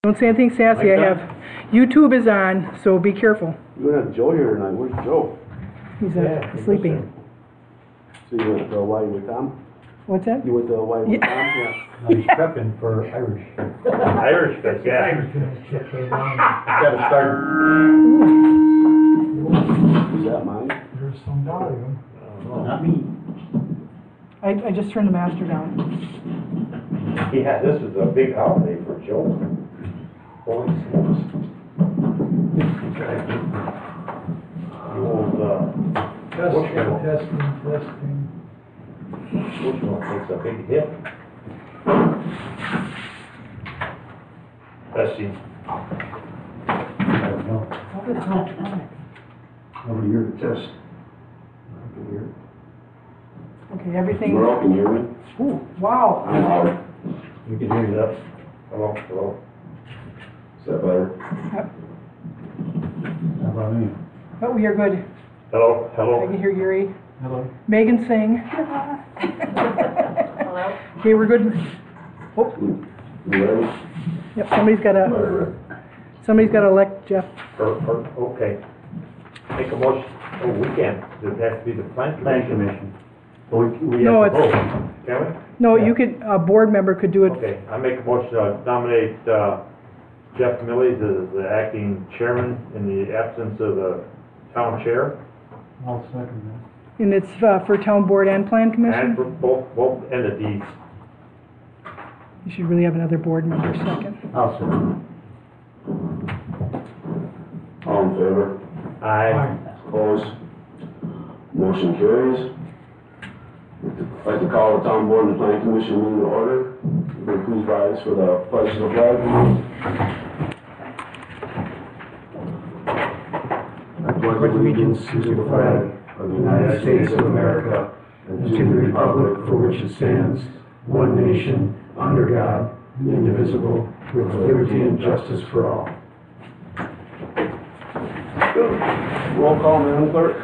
Don't say anything sassy. I have YouTube is on, so be careful. We're gonna have Joe here tonight. Where's Joe? He's sleeping. So you went to Hawaii with Tom? What's that? You went to Hawaii with Tom? Yeah. No, he's prepping for Irish. Irish fish, yeah. Gotta start. Is that mine? There's some volume. Not me. I just turned the master down. Yeah, this is a big holiday for Joe. Holy smokes. The old, Testing. Bushmill takes a big hit. Testing. I don't know. Nobody here to test. I can hear it. Okay, everything. Merle, can you hear me? Ooh, wow. I'm out. You can hear that. Hello, hello. Is that better? Yep. How about me? Oh, we are good. Hello, I hello. can hear Yuri. Hello. Megan sing. Hello? Okay, we're good. Oh, You ready? yep, somebody's got to elect Jeff. Okay. Make a motion. Oh, we can't. Does it have to be the plan commission? We No, have to it's- vote. Can we? No, Yeah. you could, a board member could do it. Okay, I make a motion to nominate Jeff Millies as the acting chairman in the absence of the town chair. I'll second And it's for town board and plan And commission. for both entities. You should really have another board member second. that. I'll second. All in favor? Aye. Opposed? Motion carries. I'd like to call the town board and planning commission meeting to order. Will you please rise for the pledge of the flag? I pledge allegiance to the flag of the United States of America and to the republic for which it stands, one nation, under God, indivisible, with liberty and justice for all. Roll call, Madam Clerk.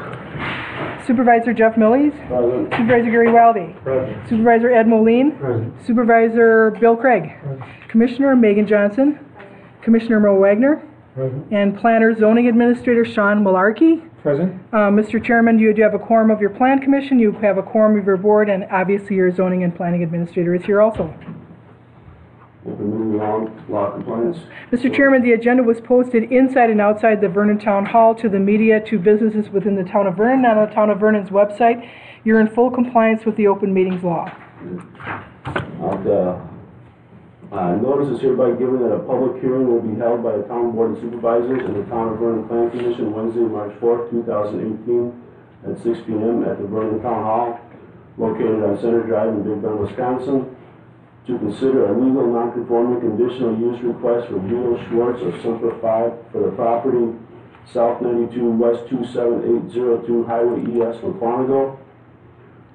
Supervisor Jeff Millies, Present. Supervisor Gary Wildy, Present. Supervisor Ed Moline, Present. Supervisor Bill Craig, Commissioner Megan Johnson, Commissioner Merle Wagner, Present. and Planner Zoning Administrator Sean Malarkey. Present. Mr. Chairman, you do have a quorum of your plan commission, you have a quorum of your board, and obviously your zoning and planning administrator is here also. Open meeting law compliance. Mr. Chairman, the agenda was posted inside and outside the Vernon Town Hall to the media, to businesses within the town of Vernon, on the town of Vernon's website. You're in full compliance with the open meetings law. Notice is hereby given that a public hearing will be held by the town board of supervisors and the town of Vernon Plan Commission Wednesday, March 4th, 2018 at 6 p.m. at the Vernon Town Hall located on Center Drive in Big Bend, Wisconsin, to consider a legal non-conforming conditional use request for Vito Schwartz of Semper 5 for the property South 92 West 27802 Highway ES from Quantico,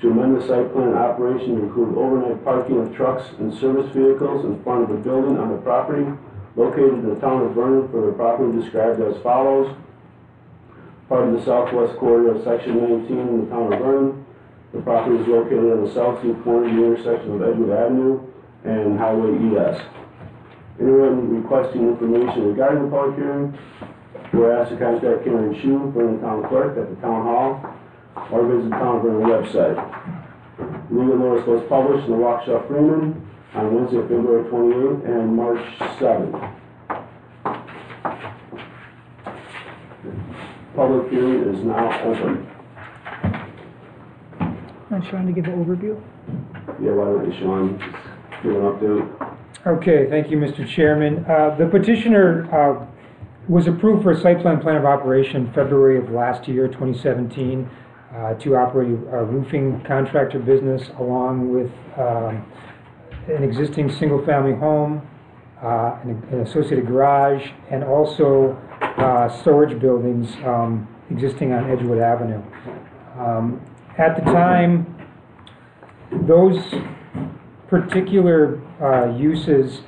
to amend the site plan operation to include overnight parking of trucks and service vehicles in front of the building on the property located in the town of Vernon for the property described as follows. Part of the southwest quarter of section 19 in the town of Vernon. The property is located on the southeast corner of the intersection of Edgewood Avenue and Highway ES. Anyone requesting information regarding the public hearing, we're asked to contact Karen Shu, Vernon Town Clerk, at the Town Hall, or visit the Town of Vernon website. Legal notice was published in the Waukesha Freeman on Wednesday, February 28th and March 7th. Public hearing is now open. I'm trying to give an overview. Yeah, why don't you, Sean, give an update? Okay, thank you, Mr. Chairman. The petitioner was approved for a site plan of operation February of last year, 2017, to operate a roofing contractor business along with an existing single-family home, an associated garage, and also storage buildings existing on Edgewood Avenue. At the time, those particular uses,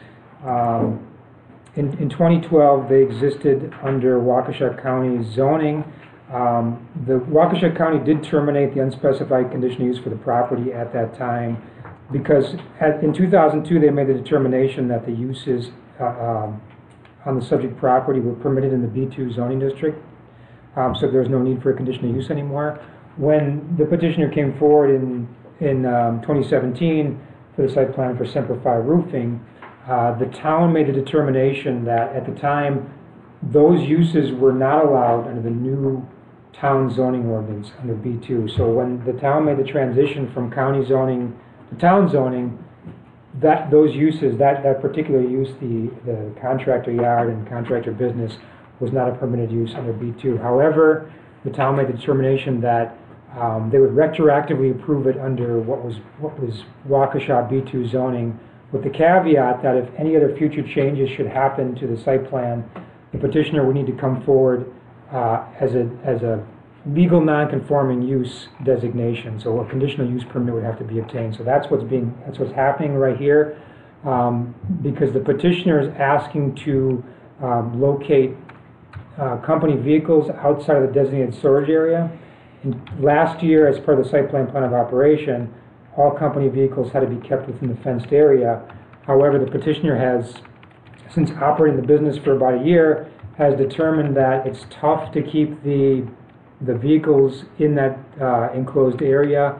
in 2012, they existed under Waukesha County zoning. The Waukesha County did terminate the unspecified conditional use for the property at that time because in 2002 they made the determination that the uses on the subject property were permitted in the B2 zoning district, so there's no need for a conditional use anymore. When the petitioner came forward in 2017 for the site plan for Simplify Roofing, the town made a determination that at the time those uses were not allowed under the new town zoning ordinance under B2. So when the town made the transition from county zoning to town zoning, those uses, that particular use, the contractor yard and contractor business, was not a permitted use under B2. However, the town made the determination that they would retroactively approve it under what was Waukesha B2 zoning, with the caveat that if any other future changes should happen to the site plan, the petitioner would need to come forward as a legal non-conforming use designation. So a conditional use permit would have to be obtained. So that's what's happening right here, because the petitioner is asking to locate company vehicles outside of the designated storage area. And last year, as per the site plan of operation, all company vehicles had to be kept within the fenced area. However, the petitioner has, since operating the business for about a year, has determined that it's tough to keep the vehicles in that enclosed area.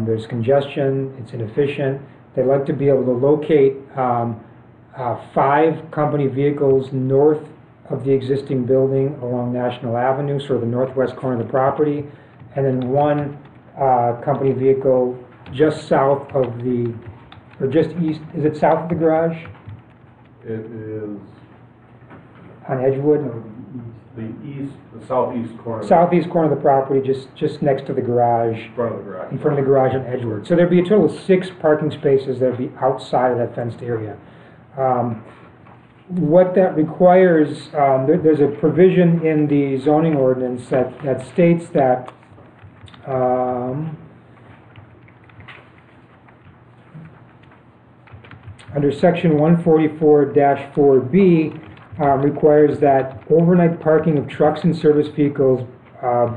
There's congestion, it's inefficient. They'd like to be able to locate 5 company vehicles north of the existing building along National Avenue, sort of the northwest corner of the property, and then 1 company vehicle just south of the, or just east, is it south of the garage? It is On Edgewood? the southeast corner. Southeast corner of the property, just next to the garage. In front of the garage. In front of the garage on Edgewood. So there'd be a total of 6 parking spaces that would be outside of that fenced area. What that requires, there's a provision in the zoning ordinance that states that under section 144-4B, requires that overnight parking of trucks and service vehicles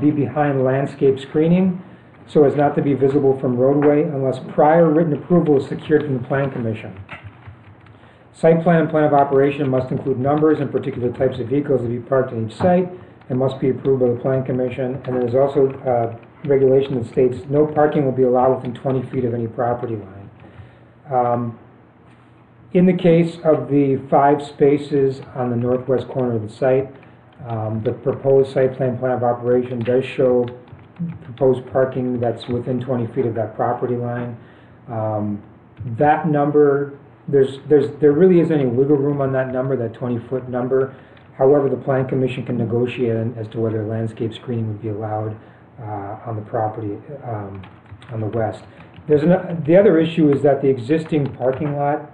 be behind landscape screening so as not to be visible from roadway unless prior written approval is secured from the Plan Commission. Site plan and plan of operation must include numbers and particular types of vehicles to be parked in each site and must be approved by the Plan Commission. And there's also regulation that states no parking will be allowed within 20 feet of any property line. In the case of the 5 spaces on the northwest corner of the site, the proposed site plan of operation does show proposed parking that's within 20 feet of that property line. That number, there really isn't any wiggle room on that number, that 20-foot number. However, the Plan Commission can negotiate as to whether landscape screening would be allowed on the property on the west. The other issue is that the existing parking lot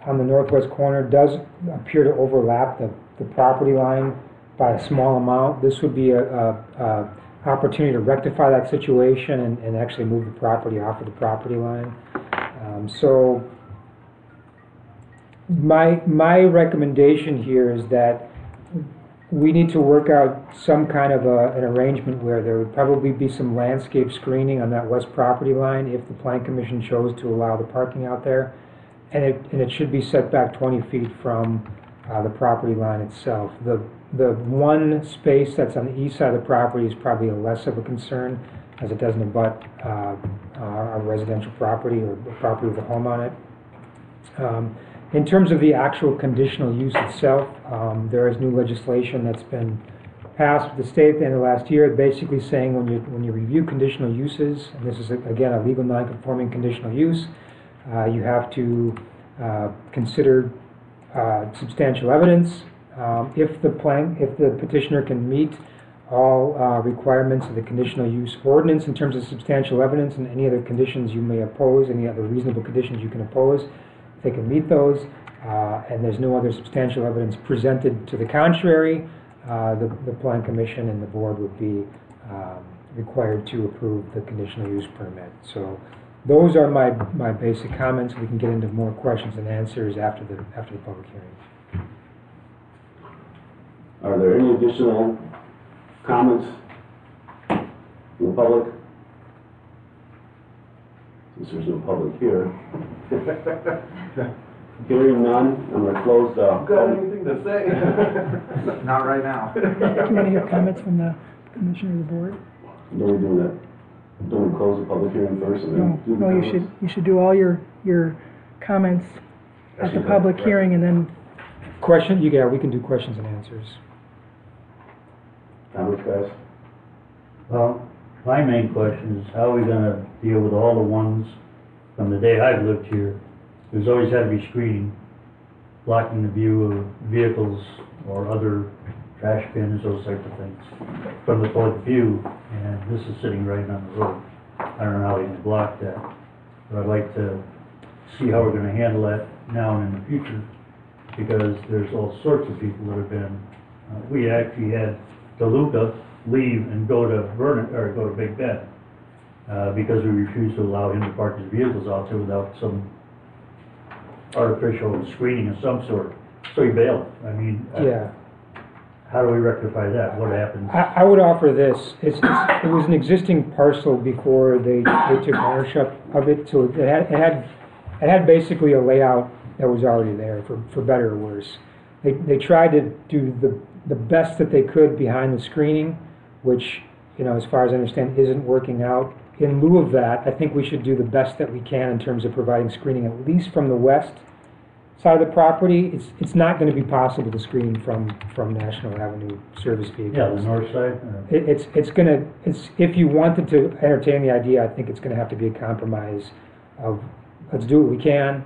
on the northwest corner does appear to overlap the property line by a small amount. This would be a opportunity to rectify that situation and actually move the property off of the property line. So my recommendation here is that we need to work out some kind of an arrangement where there would probably be some landscape screening on that west property line if the Plan Commission chose to allow the parking out there. And it should be set back 20 feet from the property line itself. The 1 space that's on the east side of the property is probably less of a concern, as it doesn't abut a residential property or the property with a home on it. In terms of the actual conditional use itself, there is new legislation that's been passed with the state at the end of last year, basically saying when you review conditional uses, and this is again a legal non-conforming conditional use, you have to consider substantial evidence. If the petitioner can meet all requirements of the conditional use ordinance in terms of substantial evidence and any other conditions you may oppose, any other reasonable conditions you can oppose, if they can meet those, and there's no other substantial evidence presented to the contrary, the Plan Commission and the board would be required to approve the conditional use permit. So those are my basic comments. We can get into more questions and answers after the public hearing. Are there any additional comments from the public? Since there's no public here. Hearing none, I'm going to close the... Got anything anything to say. Not right now. Do you want to hear comments from the commissioner of the board? Don't we do that? Don't we close the public hearing first and then do the No, comments? you should do all your comments at the public hearing and then, Question, yeah, we can do questions and answers. Comments, guys? Well, my main question is how are we gonna deal with all the ones from the day I've lived here? There's always had to be screening, blocking the view of vehicles or other trash bins, those types of things, from the public view, and this is sitting right on the road. I don't know how we can block that, but I'd like to see how we're gonna handle that now and in the future, because there's all sorts of people that have been, we actually had DeLuca leave and go to Vernon, or go to Big Bend, because we refused to allow him to park his vehicles out there without some artificial screening of some sort. So he bailed. I mean, Yeah. how do we rectify that? What happens? I would offer this, it was an existing parcel before they took ownership of it, so it had basically a layout that was already there, for better or worse. They tried to do the best that they could behind the screening, which, you know, as far as I understand, isn't working out. In lieu of that, I think we should do the best that we can in terms of providing screening, at least from the west side of the property. It's not going to be possible to screen from National Avenue service vehicles. Yeah, the north side? If you wanted to entertain the idea, I think it's gonna have to be a compromise of, let's do what we can,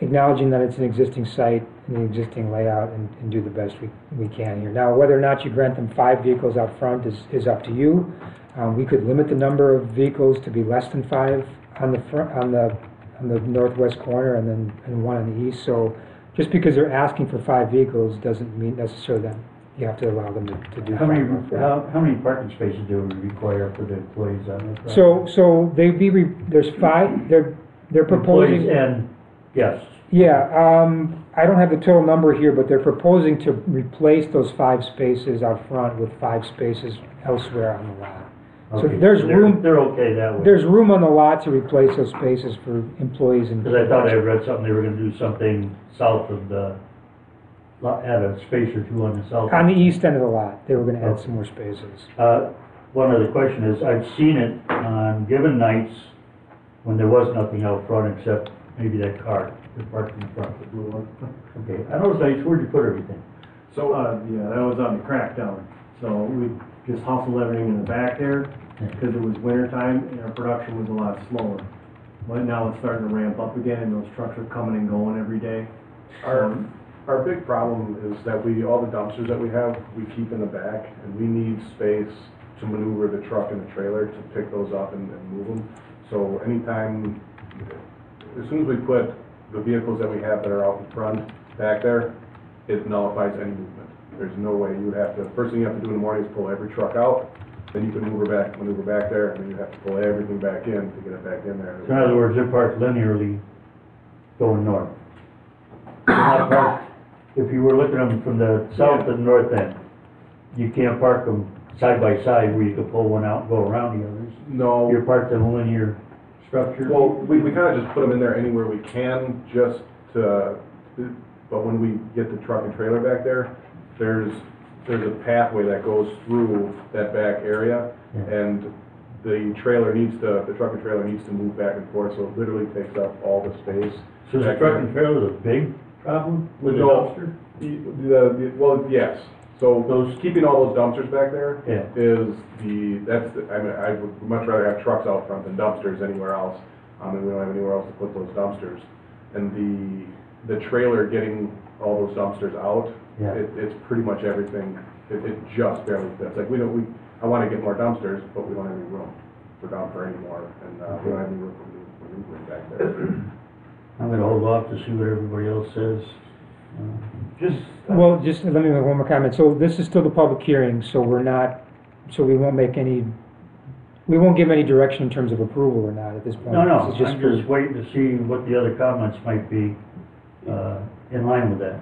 acknowledging that it's an existing site and an existing layout, and do the best we can here. Now, whether or not you grant them 5 vehicles out front is up to you. We could limit the number of vehicles to be less than 5 on the front, on the northwest corner, and 1 on the east. So just because they're asking for 5 vehicles doesn't mean necessarily that you have to allow them to do 5 out front. How many parking spaces do we require for the employees on that property? So there's 5, they're proposing. Employees and guests. Yeah, I don't have the total number here, but they're proposing to replace those 5 spaces out front with 5 spaces elsewhere on the lot. So Okay, there's room, They're okay that way. there's room on the lot to replace those spaces for employees and. Because I thought I read something, they were gonna do something south of the, add a space or 2 on the south. On the east end of the lot, they were gonna add some more spaces. One other question is, I've seen it on given nights when there was nothing out front except maybe that car that parked in the front. The blue one. Okay, I noticed where'd you put everything? So, yeah, that was on the crackdown. So we just hustled everything in the back there because it was winter time and our production was a lot slower. But now it's starting to ramp up again and those trucks are coming and going every day. Our big problem is that all the dumpsters that we have, we keep in the back, and we need space to maneuver the truck and the trailer to pick those up and move them. So anytime, as soon as we put the vehicles that we have that are out in front back there, it nullifies any movement. There's no way. You have to, first thing you have to do in the morning is pull every truck out, then you can maneuver back there, and then you have to pull everything back in to get it back in there. So in other words, they're parked linearly going north. They're not parked, if you were looking at them from the south to the north end, you can't park them side by side where you could pull one out and go around the others. No. You're parked in a linear structure? Well, we kind of just put them in there anywhere we can, just to, but when we get the truck and trailer back there, there's a pathway that goes through that back area, and the truck and trailer needs to move back and forth, so it literally takes up all the space. So is the truck and trailer a big problem with the No. dumpster? Well, yes. So keeping all those dumpsters back there Yeah. I would much rather have trucks out front than dumpsters anywhere else. And we don't have anywhere else to put those dumpsters. And the trailer getting all those dumpsters out, Yeah. it's pretty much everything. It just barely fits. Like I want to get more dumpsters, but we don't have any room for any more, and we don't have any room for maneuvering back there. I'm gonna hold off to see what everybody else says. Just let me make one more comment. So this is still the public hearing, so we won't give any direction in terms of approval or not at this point. No, This is I'm for- just waiting to see what the other comments might be, in line with that.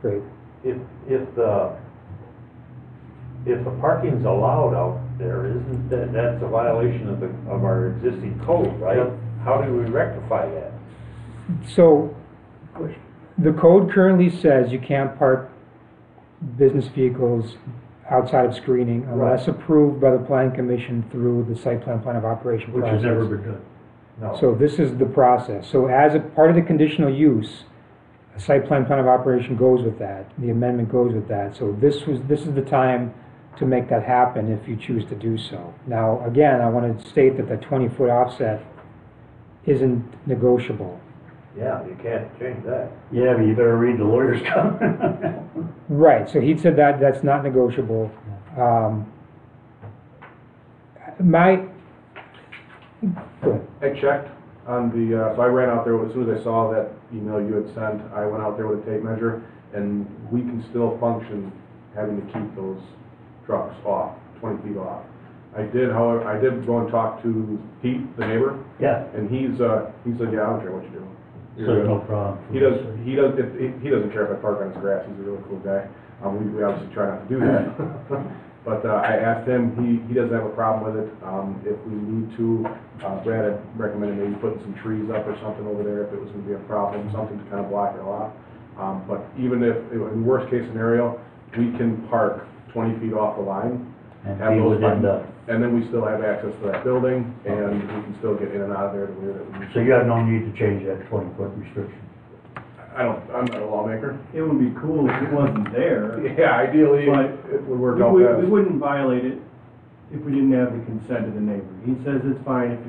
Great. If the parking's allowed out there, isn't that's a violation of our existing code, right? Yep. How do we rectify that? So, The code currently says you can't park business vehicles outside of screening unless approved by the plan commission through the site plan of operation Which process. has never been done. No. So this is the process. So as a part of the conditional use, a site plan of operation goes with that. The amendment goes with that. So this is the time to make that happen if you choose to do so. Now, again, I want to state that the 20-foot offset isn't negotiable. Yeah, you can't change that. Yeah, but you better read the lawyer's comment. Right, so he said that that's not negotiable. Go ahead. I checked on the, so I ran out there, as soon as I saw that email you had sent, I went out there with a tape measure, and we can still function having to keep those trucks off, 20 feet off. I did, however, I did go and talk to Pete, the neighbor, Yeah, and he said, yeah, I don't care what you do. so no problem. He doesn't care if I park on his grass, he's a really cool guy. We obviously try not to do that. But I asked him, he doesn't have a problem with it. If we need to, Brad had recommended maybe putting some trees up or something over there if it was gonna be a problem, something to kind of block it off. But even if, in worst case scenario, we can park 20 feet off the line. And have be those within the, And then we still have access to that building, and we can still get in and out of there the way that we need. so you have no need to change that 20-foot restriction. I'm not a lawmaker. It would be cool if it wasn't there. Yeah, ideally, But it would work out We best. wouldn't violate it if we didn't have the consent of the neighbor. He says it's fine if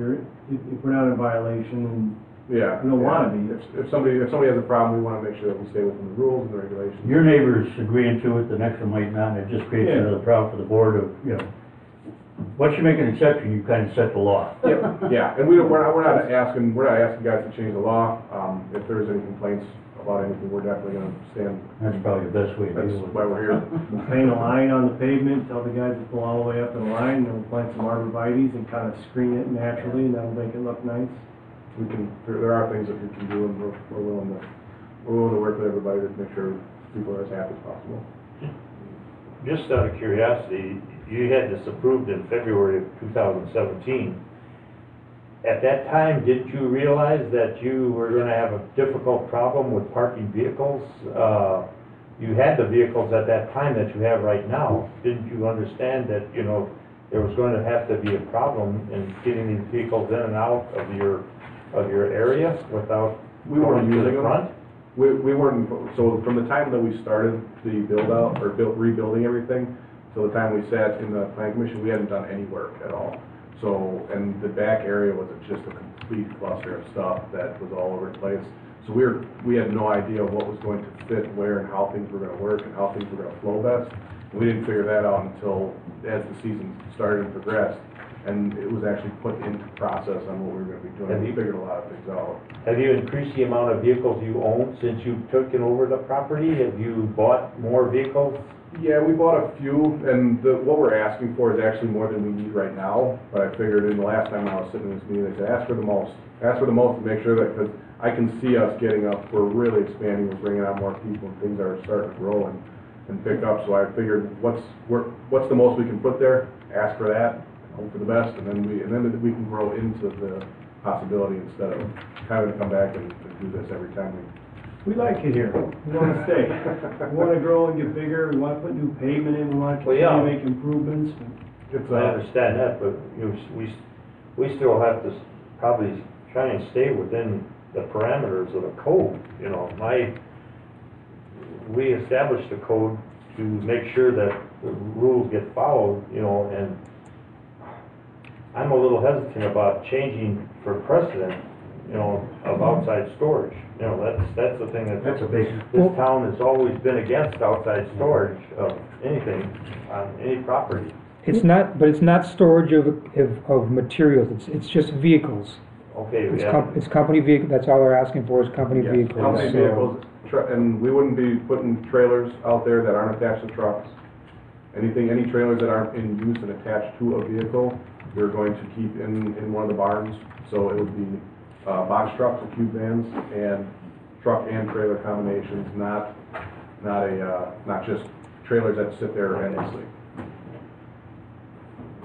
we're not in violation, and Yeah. we don't wanna be. If somebody has a problem, we wanna make sure that we stay within the rules and the regulations. Your neighbor's agreeing to it, the next one might not, and it just creates Yeah. another problem for the board of, once you make an exception, you kind of set the law. Yeah, and we're not asking guys to change the law. If there's any complaints about anything, we're definitely gonna stand. That's probably the best way to That's deal with why it. we're here. Paint a line on the pavement, tell the guys to pull all the way up in the line, and then we'll plant some arborvitaes and kind of screen it naturally, and that'll make it look nice. There are things that we can do, and we're willing to work with everybody to make sure people are as happy as possible. Just out of curiosity, you had this approved in February of 2017. At that time, did you realize that you were going to have a difficult problem with parking vehicles? You had the vehicles at that time that you have right now. Didn't you understand that, there was going to have to be a problem in getting these vehicles in and out of your area without We weren't going to using the them. front? We weren't, so from the time that we started the build out, or rebuilding everything, till the time we sat in the plan commission, we hadn't done any work at all. So, and the back area was just a complete cluster of stuff that was all over the place. So we had no idea what was going to fit where and how things were gonna work and how things were gonna flow best. And we didn't figure that out until as the season started and progressed. And it was actually put into process on what we were gonna be doing. We figured a lot of things out. Have you increased the amount of vehicles you own since you've taken over the property? Have you bought more vehicles? Yeah, we bought a few, and what we're asking for is actually more than we need right now. But I figured in the last time I was sitting in this meeting, they said, ask for the most. Ask for the most to make sure that, because I can see us getting up, we're really expanding, we're bringing on more people, and things are starting to grow and pick up. So I figured, what's the most we can put there? Ask for that, hope for the best, and then we can grow into the possibility instead of having to come back and do this every time We like it here. We want to stay. We want to grow and get bigger. We want to put new pavement in. We want to Well, continue yeah. to make improvements. I understand that, but we still have to probably try and stay within the parameters of the code, we established the code to make sure that the rules get followed, and I'm a little hesitant about changing for precedent, of outside storage. That's the thing that That's a big, this town has always been against outside storage of anything on any property. It's not storage of materials, it's just vehicles. Okay, It's yeah. it's company vehicle, that's all they're asking for is company Yes, vehicles. company So- vehicles, and we wouldn't be putting trailers out there that aren't attached to trucks. Any trailers that aren't in use and attached to a vehicle, we're going to keep in one of the barns. So it would be box trucks or cube vans and truck and trailer combinations, not just trailers that sit there endlessly.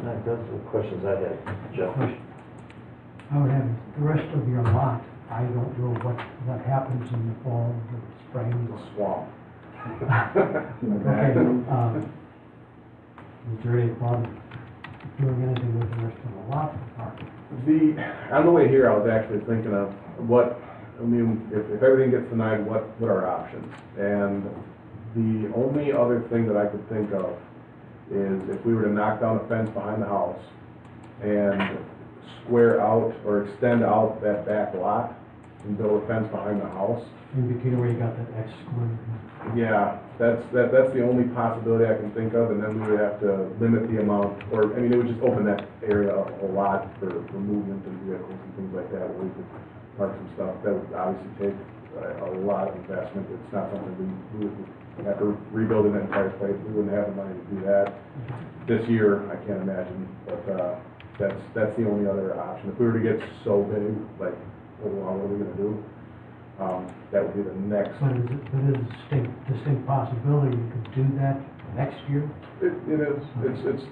Those are the questions I had, Jeff. I would have the rest of your lot I don't know what happens in the fall, the spring. The swamp. Okay, is there any thought of doing anything with the rest of the lot for parking? On the way here, I was actually thinking of what, I mean, if everything gets denied, what are our options? And the only other thing that I could think of is if we were to knock down a fence behind the house and square out or extend out that back lot and build a fence behind the house. In between where you got that X square. Yeah, that's the only possibility I can think of, and then we would have to limit the amount, or, I mean, it would just open that area up a lot for movement and vehicles and things like that, where we could park some stuff. That would obviously take a lot of investment. It's not something we would, after rebuilding that entire place, we wouldn't have the money to do that. This year, I can't imagine, but, that's the only other option. If we were to get so big, like, what are we gonna do? That would be the next. But is it a distinct possibility you could do that next year? It is.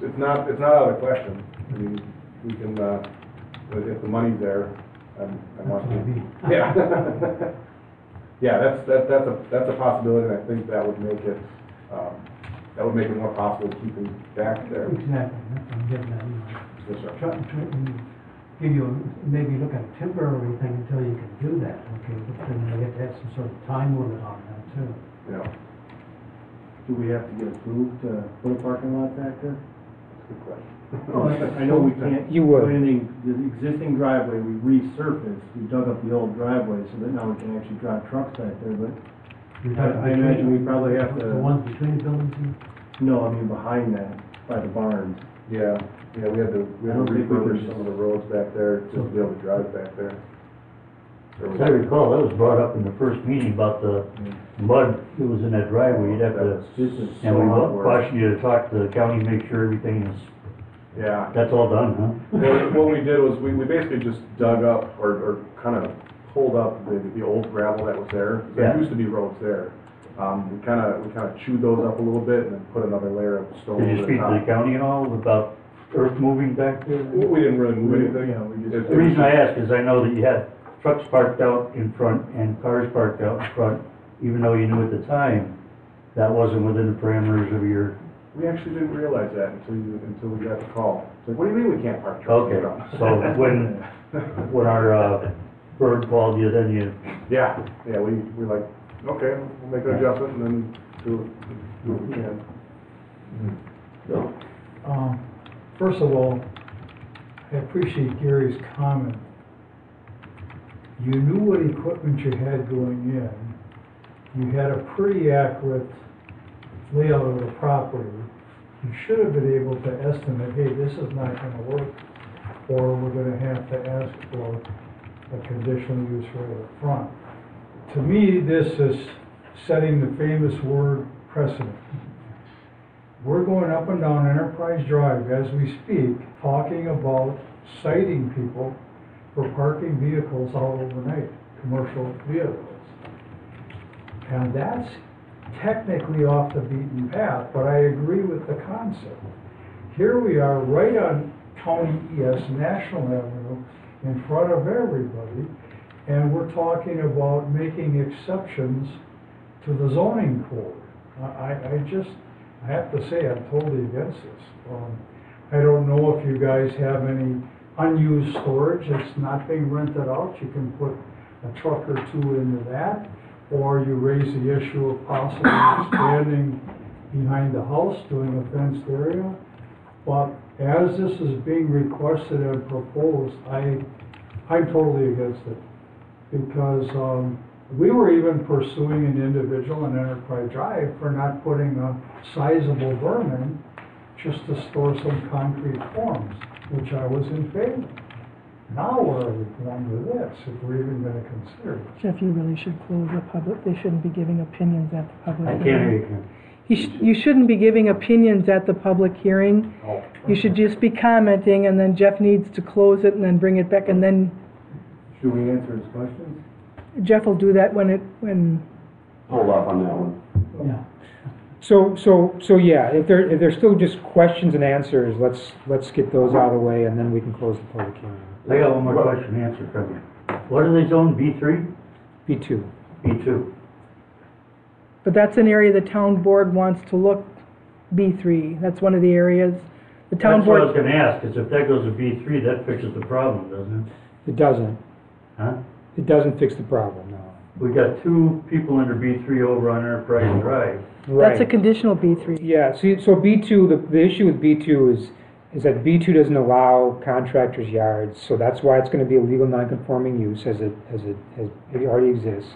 It's not out of the question. I mean, we can, if the money's there, I want That's what I mean. to. Yeah. Yeah, that's a possibility, and I think that would make it, more possible keeping back there. Exactly, that's what I'm getting at, you know. Yes, sir. Try and give you, maybe look at a temporary thing until you can do that, okay? But then you have to have some sort of time limit on that too. Yeah, Do we have to get approved to put a parking lot back there? that's a good question. I know we can't You would. do anything, the existing driveway, we resurfaced, we dug up the old driveway so that now we can actually drive trucks back there, but You're talking I imagine we probably have The to, ones between the buildings and? no, I mean behind that, by the barns. Yeah, we had to I don't think we refurbish can some of the roads back there just to be able to drive back there. As I recall, that was brought up in the first meeting about the mud that was in that driveway, you'd have to, This is and we so awkward. cautioned you to talk to the county, make sure everything is, Yeah. that's all done, huh? Well, what we did was, we basically just dug up, or kind of pulled up the old gravel that was there. There Yeah. used to be roads there. We kind of chewed those up a little bit and then put another layer of stone Did you over the speak to the top. county at all about earth moving back there? We didn't really move anything. Yeah, we just- The reason I ask is I know that you had trucks parked out in front and cars parked out in front, even though you knew at the time that wasn't within the parameters of your, We actually didn't realize that until we got the call. It's like, what do you mean we can't park trucks in okay. front? So when our, bird called you, then you, Yeah, we're like, okay, we'll make an adjustment and then do what we can. First of all, I appreciate Gary's comment. You knew what equipment you had going in. You had a pretty accurate layout of the property. You should have been able to estimate, hey, this is not gonna work, or we're gonna have to ask for a conditional use right up front. To me, this is setting the famous word precedent. We're going up and down Enterprise Drive as we speak, talking about citing people for parking vehicles out overnight, commercial vehicles. And that's technically off the beaten path, but I agree with the concept. Here we are right on County ES National Avenue in front of everybody, and we're talking about making exceptions to the zoning code. I have to say, I'm totally against this. I don't know if you guys have any unused storage that's not being rented out. You can put a truck or two into that, or you raise the issue of possibly expanding behind the house, doing a fenced area. But as this is being requested and proposed, I'm totally against it. Because we were even pursuing an individual in Enterprise Drive for not putting a sizable Vernon just to store some concrete forms, which I was in favor. Now where are we going with this, if we're even gonna consider it? Jeff, you really should close the public, they shouldn't be giving opinions at the public I hearing. can't hear you. You shouldn't be giving opinions at the public hearing. You should just be commenting, and then Jeff needs to close it and then bring it back, and then Should we answer his questions? Jeff will do that when, Hold off on that one. Yeah. So yeah, if there's still just questions and answers, let's get those out of the way, and then we can close the public hearing. I got one more question to answer from you. What are they zoned, B3? B2. B2? But that's an area the town board wants to look, B3. That's one of the areas. The town That's what I was board, gonna ask, is if that goes to B3, that fixes the problem, doesn't it? It doesn't. Huh? It doesn't fix the problem, no. We got 2 people under B3 over on Enterprise Drive. that's a Right. conditional B3. Yeah, see, so B2, the issue with B2 is that B2 doesn't allow contractors' yards, so that's why it's gonna be a legal non-conforming use as it already exists.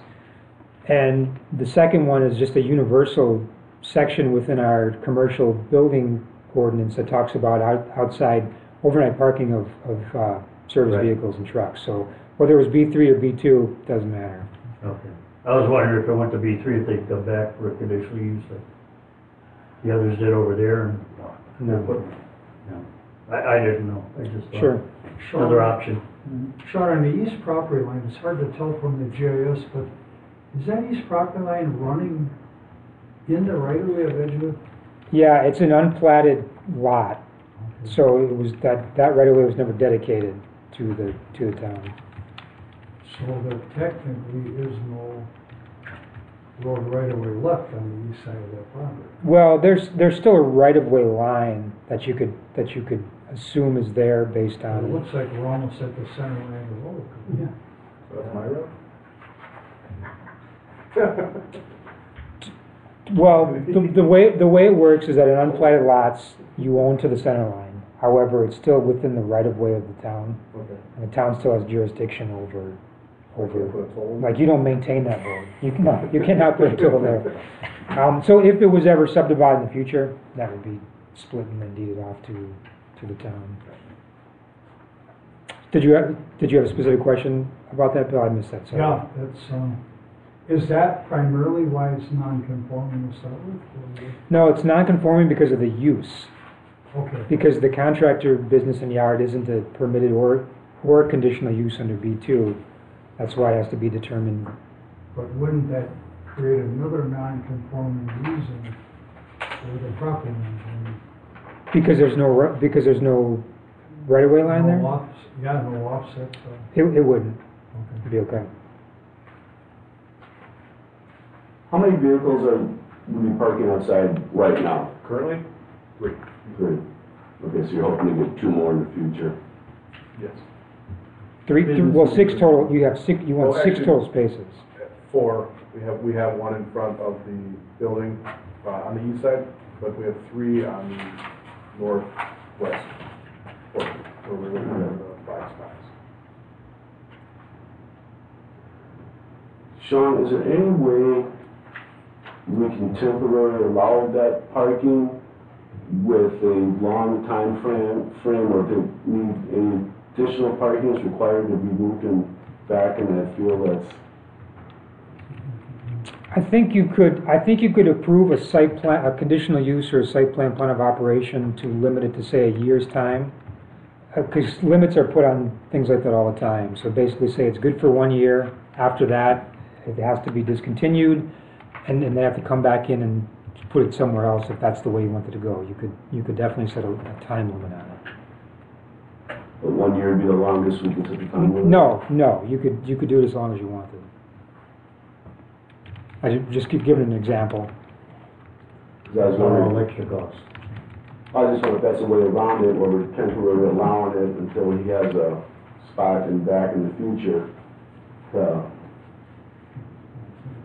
And the second one is just a universal section within our commercial building ordinance that talks about outside overnight parking of service Right. vehicles and trucks. So whether it was B3 or B2, doesn't matter. Okay. I was wondering if it went to B3, if they'd come back for a conditional use like the others did over there and. No. No. I didn't know, I just thought. Sure. Another option. Sean, on the east property line, it's hard to tell from the GIS, but is that east property line running in the right of way of Edgewood? Yeah, it's an unplatted lot, so it was, that right of way was never dedicated to the town. So there technically is no road right of way left on the east side of that property. Well, there's still a right of way line that you could assume is there based It on. looks like we're almost at the center line of the road. Yeah. So that's my road? Well, the way it works is that in unplatted lots, you own to the center line. However, it's still within the right of way of the town, Okay. and the town still has jurisdiction over. Put a toll. Like, you don't maintain that road. You cannot put a toll there. So if it was ever subdivided in the future, that would be split and then deeded off to the town. Did you have a specific question about that, Bill? I missed that, sorry. Yeah, that's, is that primarily why it's non-conforming to start with? or- No, it's non-conforming because of the use. Okay. Because the contractor business and yard isn't a permitted or conditional use under B2. That's why it has to be determined. But wouldn't that create another non-conforming reason for the property line? Because there's no right-of-way line there? Yeah, no offset, so, It wouldn't. okay. It'd be okay. How many vehicles are we parking outside right now? Currently? 3. Good. Okay, so you're hoping to get 2 more in the future. Yes. Well, 6 total, you want Well, 6 actually- total spaces. 4, we have 1 in front of the building, on the east side, but we have 3 on the northwest portion, where we're looking at the 5 spots. Sean, is there any way we can temporarily allow that parking with a long time frame, or if they need any additional parking is required to be moved back in that field that's... I think you could approve a site plan, a conditional use or a site plan of operation to limit it to, say, a year's time. Because limits are put on things like that all the time. So basically say it's good for 1 year. After that, it has to be discontinued, and they have to come back in and put it somewhere else if that's the way you want it to go. You could definitely set a time limit on it. But 1 year would be the longest we could set the time limit? No, you could do it as long as you wanted. I just keep giving an example. 'Cause I was Or wondering, electric costs. I just wonder if that's a way around it, or we're temporarily allowing it until he has a spot in back in the future.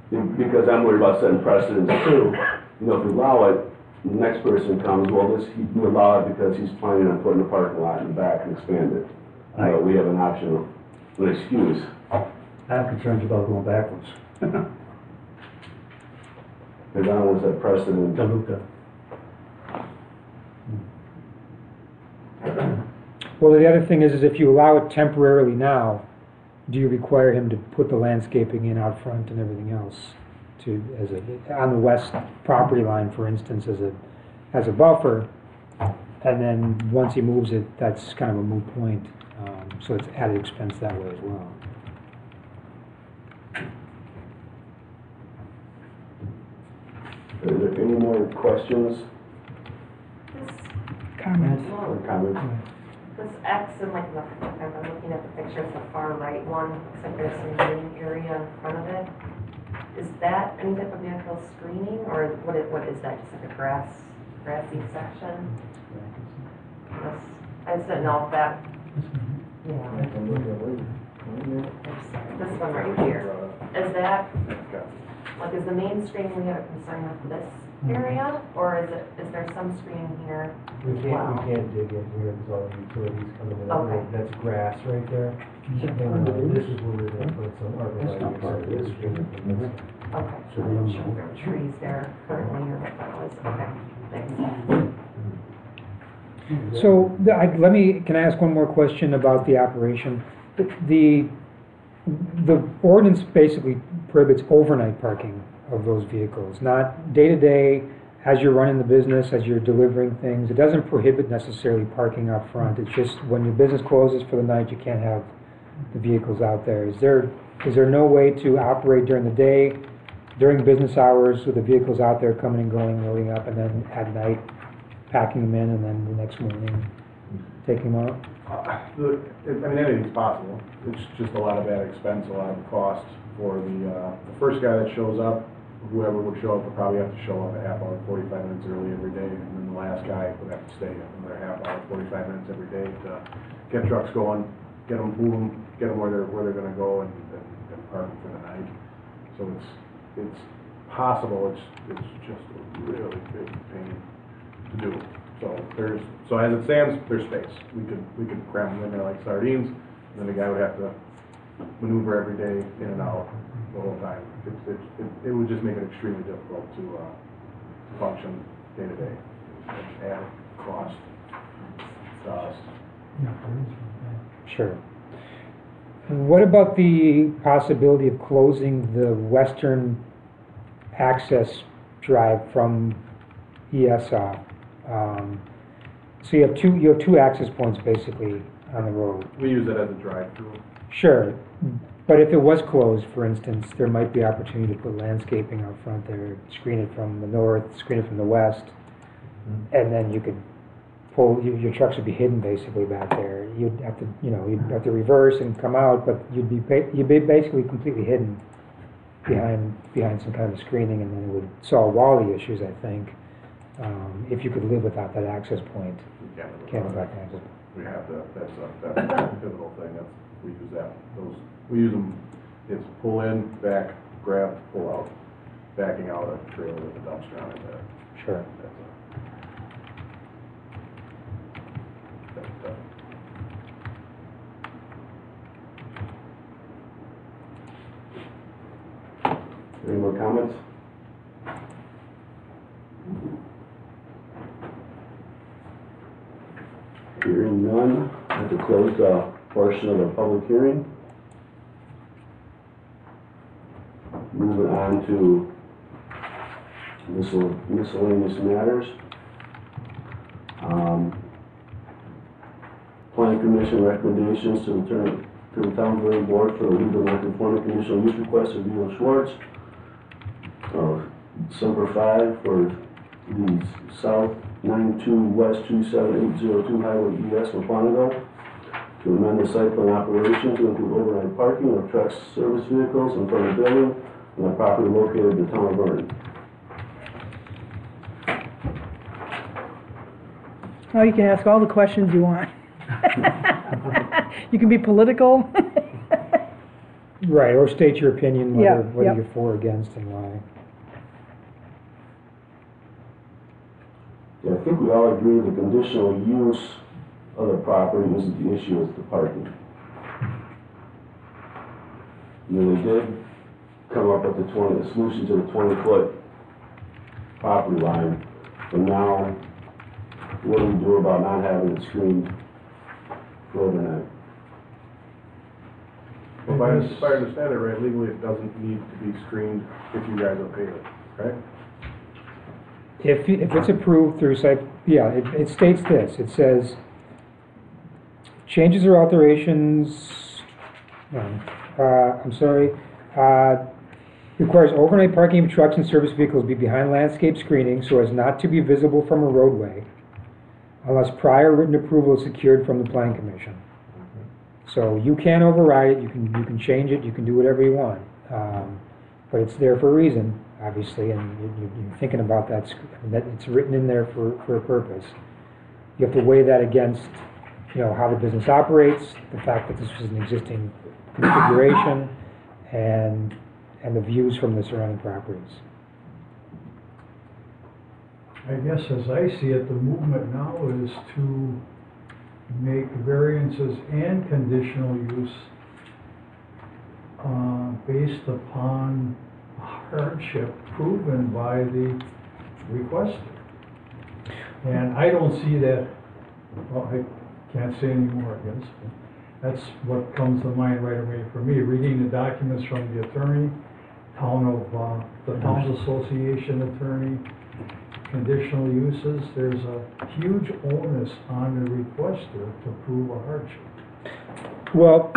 Because I'm worried about setting precedents too. You know, if we allow it, the next person comes, well, we allow it because he's planning on putting a parking lot in the back and expand it. We have an option, an excuse. I have concerns about going backwards. Because I don't want to set precedent. DeLuca. Well, the other thing is if you allow it temporarily now, do you require him to put the landscaping in out front and everything else on the west property line, for instance, as a buffer? And then once he moves it, that's kind of a moot point. So it's added expense that way as well. Are there any more questions Comments? or comments? This X and like if I'm looking at the picture, it's the far right one, looks like there's some green area in front of it. Is that any type of vehicle screening, or what is that, just like a grassy section? I just didn't know if that, yeah. This one right here. Is that, like, is the main screening we have a concern with this area, or is there some screening here? We as well? can't dig in here because all the utilities coming in. Okay. That's grass right there. And this is where we're gonna put some arborvitae. Okay, so I'm sure there are trees there currently, or what that was, okay, thanks. So, can I ask one more question about the operation? The ordinance basically prohibits overnight parking of those vehicles, not day-to-day, as you're running the business, as you're delivering things. It doesn't prohibit necessarily parking out front. It's just when your business closes for the night, you can't have the vehicles out there. Is there no way to operate during the day, during business hours, with the vehicles out there coming and going, loading up, and then at night packing them in, and then the next morning taking them out? Anything's possible. It's just a lot of bad expense, a lot of cost for the first guy that shows up. Whoever would show up would probably have to show up a half hour, 45 minutes early every day, and then the last guy would have to stay another half hour, 45 minutes every day to get trucks going, get them moving, get them where they're going to go, and park them for the night. So it's possible. It's just a really big pain to do. So as it stands, there's space. We could cram them in there like sardines, and then the guy would have to maneuver every day in and out the whole time. It would just make it extremely difficult to function day to day. Add cost. Sure. What about the possibility of closing the western access drive from ES off? So you have two access points basically on the road. We use it as a drive-through. Sure, but if it was closed, for instance, there might be opportunity to put landscaping out front there, screen it from the north, screen it from the west, and then you could pull, your trucks would be hidden basically back there. You'd have to reverse and come out, but you'd be basically completely hidden behind some kind of screening, and then it would solve all the issues, I think, if you could live without that access point. Camelback access. We have to. That's a pivotal thing. We use that. We use them. It's pull in, back, grab, pull out, backing out a trailer with a dumpster on it there. Sure. Any more comments? Hearing none, I have to close the portion of the public hearing. Moving on to miscellaneous matters. Planning Commission recommendations to return to the Town Board Board for the legal non-conforming conditional use request of Vito Schwartz. December 5 for the South 92 West 27802 Highway ES, Waukesha, to amend the site plan operation to include overnight parking of trucks, service vehicles in front of the building on the property located in the town of Vernon. Oh, you can ask all the questions you want. You can be political. Right, or state your opinion, whether Yep. you're for or against and why. Yeah, I think we all agree the conditional use of the property isn't the issue, it's the parking. They did come up with the solution to the 20-foot property line, but now what do we do about not having it screened for overnight? Well, if I understand it right, legally it doesn't need to be screened if you guys okay with it, right? If it's approved through site, it states this. It says, changes or alterations, requires overnight parking of trucks and service vehicles be behind landscape screening so as not to be visible from a roadway. unless prior written approval is secured from the planning commission. So you can override it, you can change it, you can do whatever you want. But it's there for a reason, obviously, and you're thinking about that, that it's written in there for a purpose. You have to weigh that against, how the business operates, the fact that this was an existing configuration, and the views from the surrounding properties. I guess as I see it, the movement now is to make variances and conditional use based upon hardship proven by the requester. And I don't see that, well, I can't say any more, I guess. That's what comes to mind right away for me, reading the documents from the attorney, the Towns Association attorney, conditional uses, there's a huge onus on the requester to prove a hardship. Well,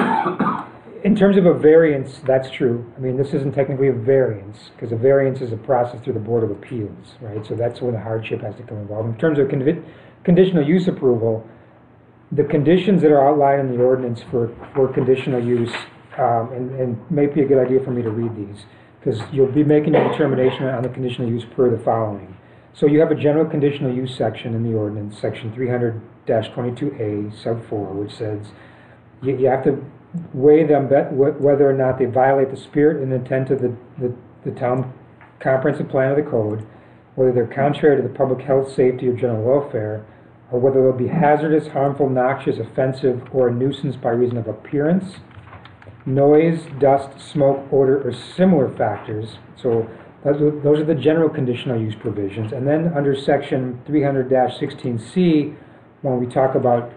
in terms of a variance, that's true. I mean, this isn't technically a variance, because a variance is a process through the Board of Appeals, right? So that's when the hardship has to come involved. In terms of conditional use approval, the conditions that are outlined in the ordinance for conditional use, and may be a good idea for me to read these, because you'll be making a determination on the conditional use per the following. So you have a general conditional use section in the ordinance, section 300-22A, sub 4, which says you have to weigh them whether or not they violate the spirit and intent of the town comprehensive plan of the code, whether they're contrary to the public health, safety, or general welfare, or whether they'll be hazardous, harmful, noxious, offensive, or a nuisance by reason of appearance, noise, dust, smoke, odor, or similar factors. So those are the general conditional use provisions. And then under section 300-16C, when we talk about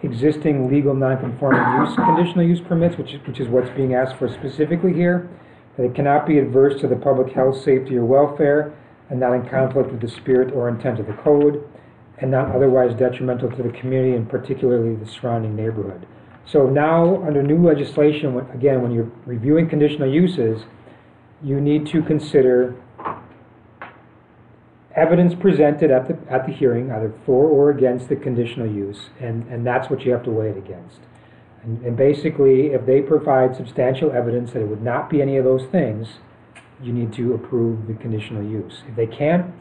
existing legal non-conforming use conditional use permits, which is what's being asked for specifically here, that it cannot be adverse to the public health, safety, or welfare, and not in conflict with the spirit or intent of the code, and not otherwise detrimental to the community and particularly the surrounding neighborhood. So now, under new legislation, again, when you're reviewing conditional uses, you need to consider evidence presented at the hearing, either for or against the conditional use, and that's what you have to weigh it against. And basically, if they provide substantial evidence that it would not be any of those things, you need to approve the conditional use. If they can't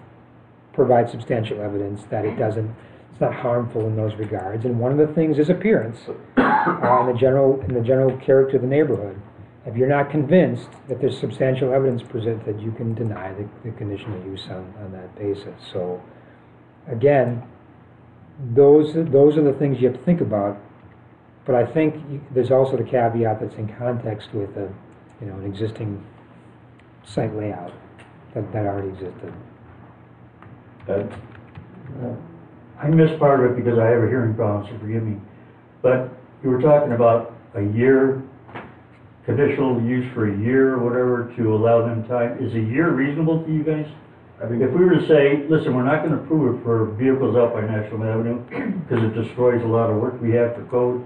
provide substantial evidence that it's not harmful in those regards, and one of the things is appearance, in the general character of the neighborhood. If you're not convinced that there's substantial evidence presented, you can deny the conditional use on that basis. So, again, those are the things you have to think about. But I think there's also the caveat that's in context with an existing site layout that already existed. Ed? I missed part of it because I have a hearing problem, so forgive me. But you were talking about a year, conditional use for a year or whatever to allow them time. Is a year reasonable to you guys? I think If we were to say, listen, we're not going to approve it for vehicles out by National Avenue because it destroys a lot of work we have for code,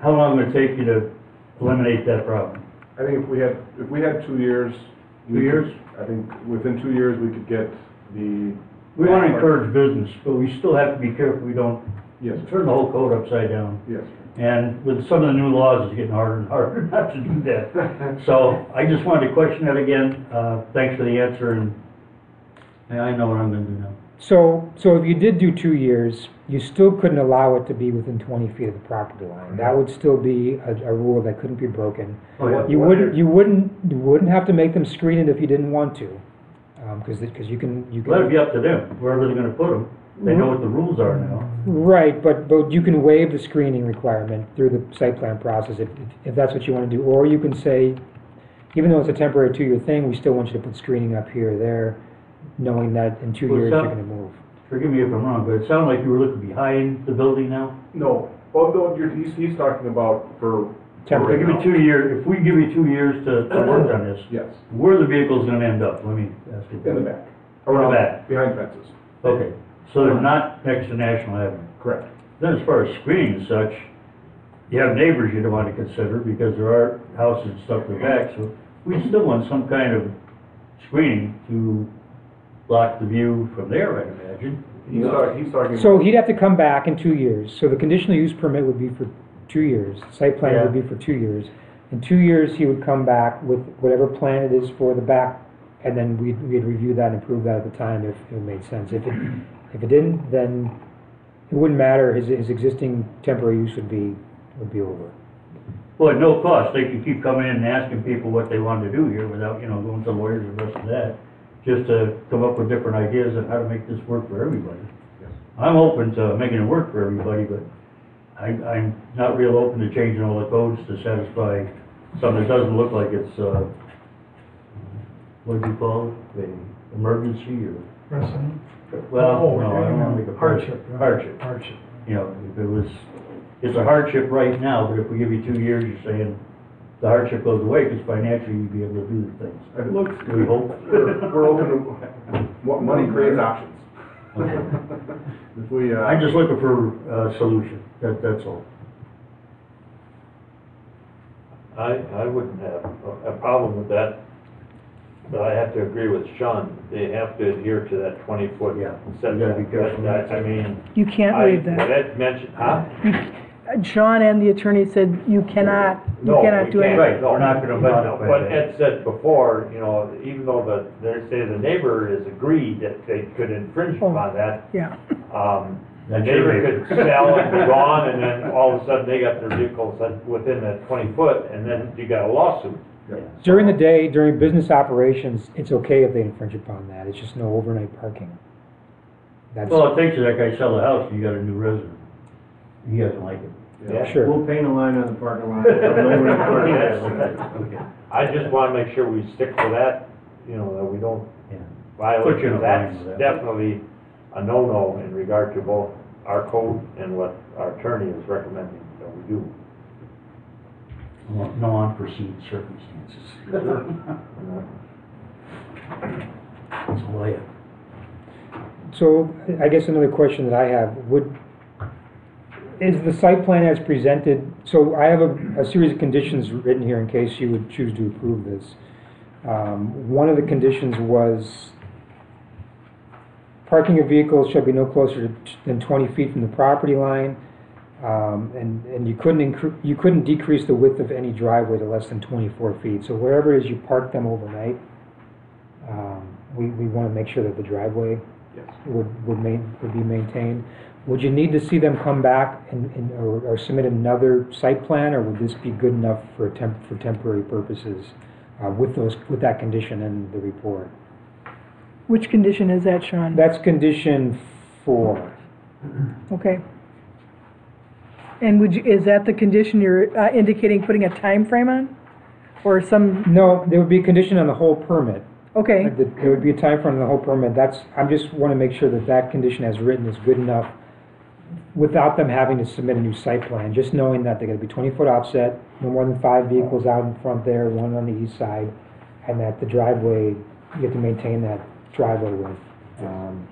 how long would it take you to eliminate that problem? I think if we had 2 years. 2 years? I think within 2 years we could get the. We want to encourage business, but we still have to be careful we don't Yes. turn the whole code upside down. Yes. And with some of the new laws, it's getting harder and harder not to do that. So I just wanted to question that again. Thanks for the answer, and I know what I'm going to do now. So if you did do 2 years, you still couldn't allow it to be within 20 feet of the property line. That would still be a rule that couldn't be broken. Oh, yeah. You wouldn't have to make them screen it if you didn't want to, because you can. Let it be up to them, wherever they're going to put them. They know what the rules are now. Right, but you can waive the screening requirement through the site plan process if that's what you want to do. Or you can say, even though it's a temporary 2-year thing, we still want you to put screening up here or there, knowing that in 2 years you're going to move. Forgive me if I'm wrong, but it sounded like you were looking behind the building now? No. Well, no, he's talking about for. Temporary. Give me 2 years, if we give you 2 years to work on this, Yes. where are the vehicles going to end up? Let me ask you. In the back. In the back? Behind fences. Okay, so they're not next to National Avenue. Correct. Then as far as screening and such, you have neighbors you'd want to consider because there are houses and stuff in the back, so we still want some kind of screening to block the view from there, I imagine. He's talking. So he'd have to come back in 2 years. So the conditional use permit would be for 2 years. Site plan Yeah. would be for 2 years. In 2 years, he would come back with whatever plan it is for the back, and then we'd review that and approve that at the time if it made sense. If it didn't, then it wouldn't matter. His existing temporary use would be over. Well, at no cost, they could keep coming in and asking people what they wanted to do here without, going to lawyers and the rest of that, just to come up with different ideas on how to make this work for everybody. Yes. I'm open to making it work for everybody, but I'm not real open to changing all the codes to satisfy something that doesn't look like it's, what do you call it? The emergency or, Precedent? well, Oh, no, I don't want to make a hardship. hardship. Hardship. If it was, it's a hardship right now, but if we give you 2 years, you're saying the hardship goes away, because financially you'd be able to do the things. It looks We good. hope. We're open to, money creates options. If we, I'm just looking for a solution, that's all. I wouldn't have a problem with that, but I have to agree with Sean. They have to adhere to that 20-foot Yeah. setback. You gotta be careful. I mean. You can't waive What that. Ed mentioned, huh? John and the attorney said you cannot No, we do can't. anything. Right, No, we're not gonna no, benefit But that. Ed said before, even though they say the neighbor has agreed that they could infringe Oh. upon that, Yeah. the That's your neighbor neighbor. could sell and be gone, and then all of a sudden they got their vehicles within that 20-foot, and then you got a lawsuit. During the day, during business operations, it's okay if they infringe upon that. It's just no overnight parking. That's, Well, it takes you, that guy sell the house, and you got a new resident. He doesn't like it. Yeah. sure. We'll paint a line on the parking lot. Okay. I just want to make sure we stick to that, that we don't Yeah. violate, Put you in a because that's line with that. definitely a no-no in regard to both our code and what our attorney is recommending that we do. No unforeseen circumstances. That's all I have. So I guess another question that I have, is the site plan as presented, so I have a series of conditions written here in case you would choose to approve this. One of the conditions was parking of vehicles shall be no closer than 20 feet from the property line, and you couldn't decrease the width of any driveway to less than 24 feet. So wherever it is you park them overnight, we want to make sure that the driveway would be maintained. Would you need to see them come back or submit another site plan, or would this be good enough for temporary purposes with that condition in the report? Which condition is that, Sean? That's condition 4. Okay. And is that the condition you're indicating putting a time frame on? Or some, No, there would be a condition on the whole permit. okay, There would be a time frame on the whole permit. I just want to make sure that condition as written is good enough without them having to submit a new site plan, just knowing that they're going to be 20-foot offset, no more than 5 vehicles out in front there, 1 on the east side, and that the driveway, you have to maintain that driveway width.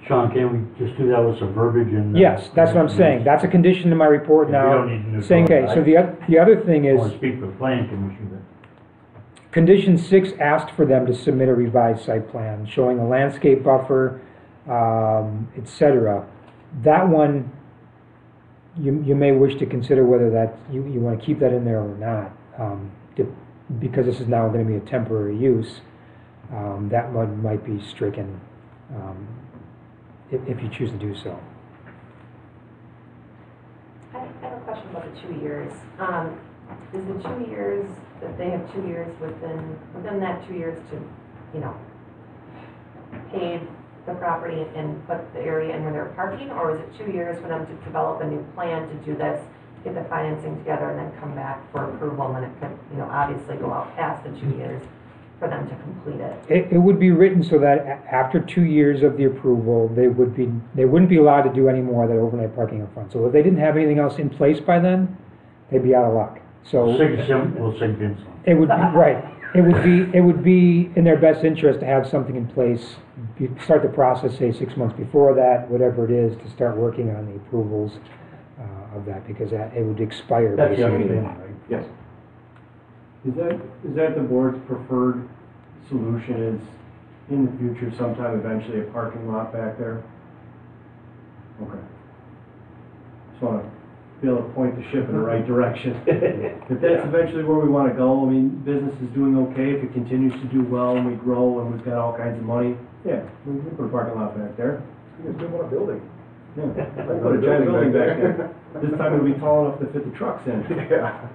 Sean, can't we just do that with some verbiage and? Yes, that's what I'm saying. That's a condition in my report Yeah, we now. don't need a new Saying, okay, drawing. so the other thing I is, want to speak for the planning commission, but condition 6 asked for them to submit a revised site plan showing a landscape buffer, etc. That one, you may wish to consider whether that you want to keep that in there or not, because this is now going to be a temporary use. That one might be stricken if you choose to do so. I have a question about the 2 years. Is the 2 years, that they have 2 years within that 2 years to, pave the property and put the area in where they're parking? Or is it 2 years for them to develop a new plan to do this, get the financing together, and then come back for approval? And then it could, obviously go out past the 2 years for them to complete it. It would be written so that after 2 years of the approval, they wouldn't be allowed to do any more of that overnight parking in front. So if they didn't have anything else in place by then, they'd be out of luck. So we'll sink in some. it would be right. It would be in their best interest to have something in place. Start the process, say 6 months before that, whatever it is, to start working on the approvals of that, because it would expire That's the basically. understanding, right? Yes. Is that the board's preferred solution, is in the future, sometime eventually, a parking lot back there? Okay. Just wanna be able to point the ship in the right direction. If that's eventually where we wanna go, I mean, business is doing okay, if it continues to do well and we grow and we've got all kinds of money, yeah, we can put a parking lot back there. You guys do want a building. Yeah, put a giant building back there. This time it'll be tall enough to fit the trucks in. Yeah,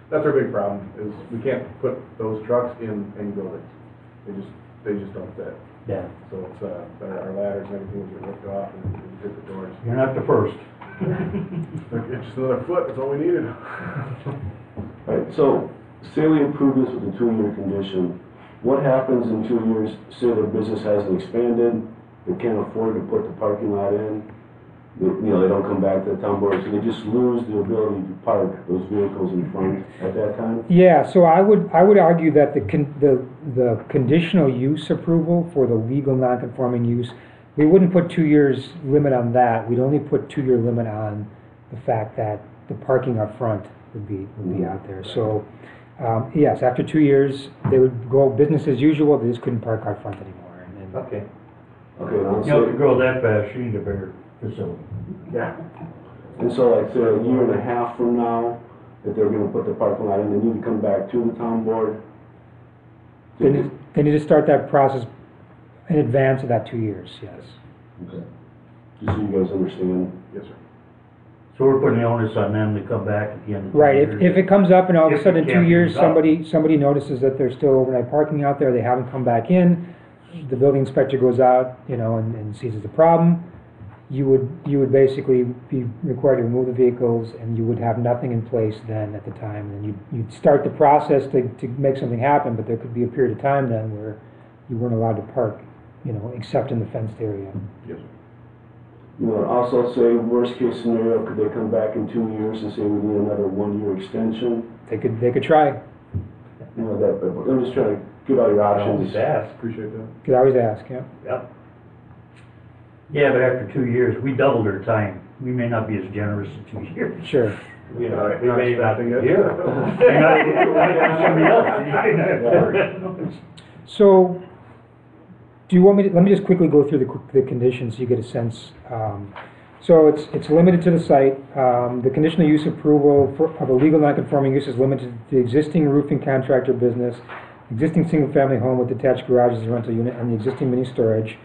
that's our big problem, is we can't put those trucks in any buildings. They just don't fit. Yeah, So it's, our ladders and everything will get ripped off and hit the doors. you're not the first. It's just another foot, that's all we needed. Right, so say we approve this with a 2-year condition. What happens in 2 years, say their business hasn't expanded, they can't afford to put the parking lot in, they don't come back to the town board, so they just lose the ability to park those vehicles in front at that time? Yeah, so I would argue that the conditional use approval for the legal non-conforming use, we wouldn't put 2 years limit on that. We'd only put 2-year limit on the fact that the parking up front would be out there. So, yes, after 2 years, they would go business as usual, they just couldn't park out front anymore. And then, Okay. Okay, and You know, if you grow that fast, you need a bigger facility. Yeah. And so like say a year and a half from now, if they're gonna put the parking lot in, they need to come back to the town board? they need to start that process in advance of that 2 years, yes. Okay. Just so you guys understand. Yes, sir. So we're putting the onus on them to come back at the end of the Right, year. if it comes up and all of a If sudden it in 2 can't years, be resolved. somebody notices that there's still overnight parking out there, they haven't come back in, the building inspector goes out, and sees it's a problem, you would basically be required to remove the vehicles, and you would have nothing in place then at the time, and you'd start the process to make something happen, but there could be a period of time then where you weren't allowed to park, except in the fenced area. Yes, sir. Also say, worst case scenario, could they come back in 2 years and say we need another 1-year extension? They could try, But I'm just trying to give out your options. Always ask. Appreciate that. could always ask, yeah. Yep. Yeah, but after 2 years, we doubled our time. We may not be as generous in 2 years. Sure. We Not may not be expecting it. here. Somebody else. So, do you want me to, let me just quickly go through the conditions so you get a sense. So it's limited to the site. The conditional use approval of a legal non-conforming use is limited to the existing roofing contractor business, existing single-family home with detached garages and rental unit, and the existing mini storage.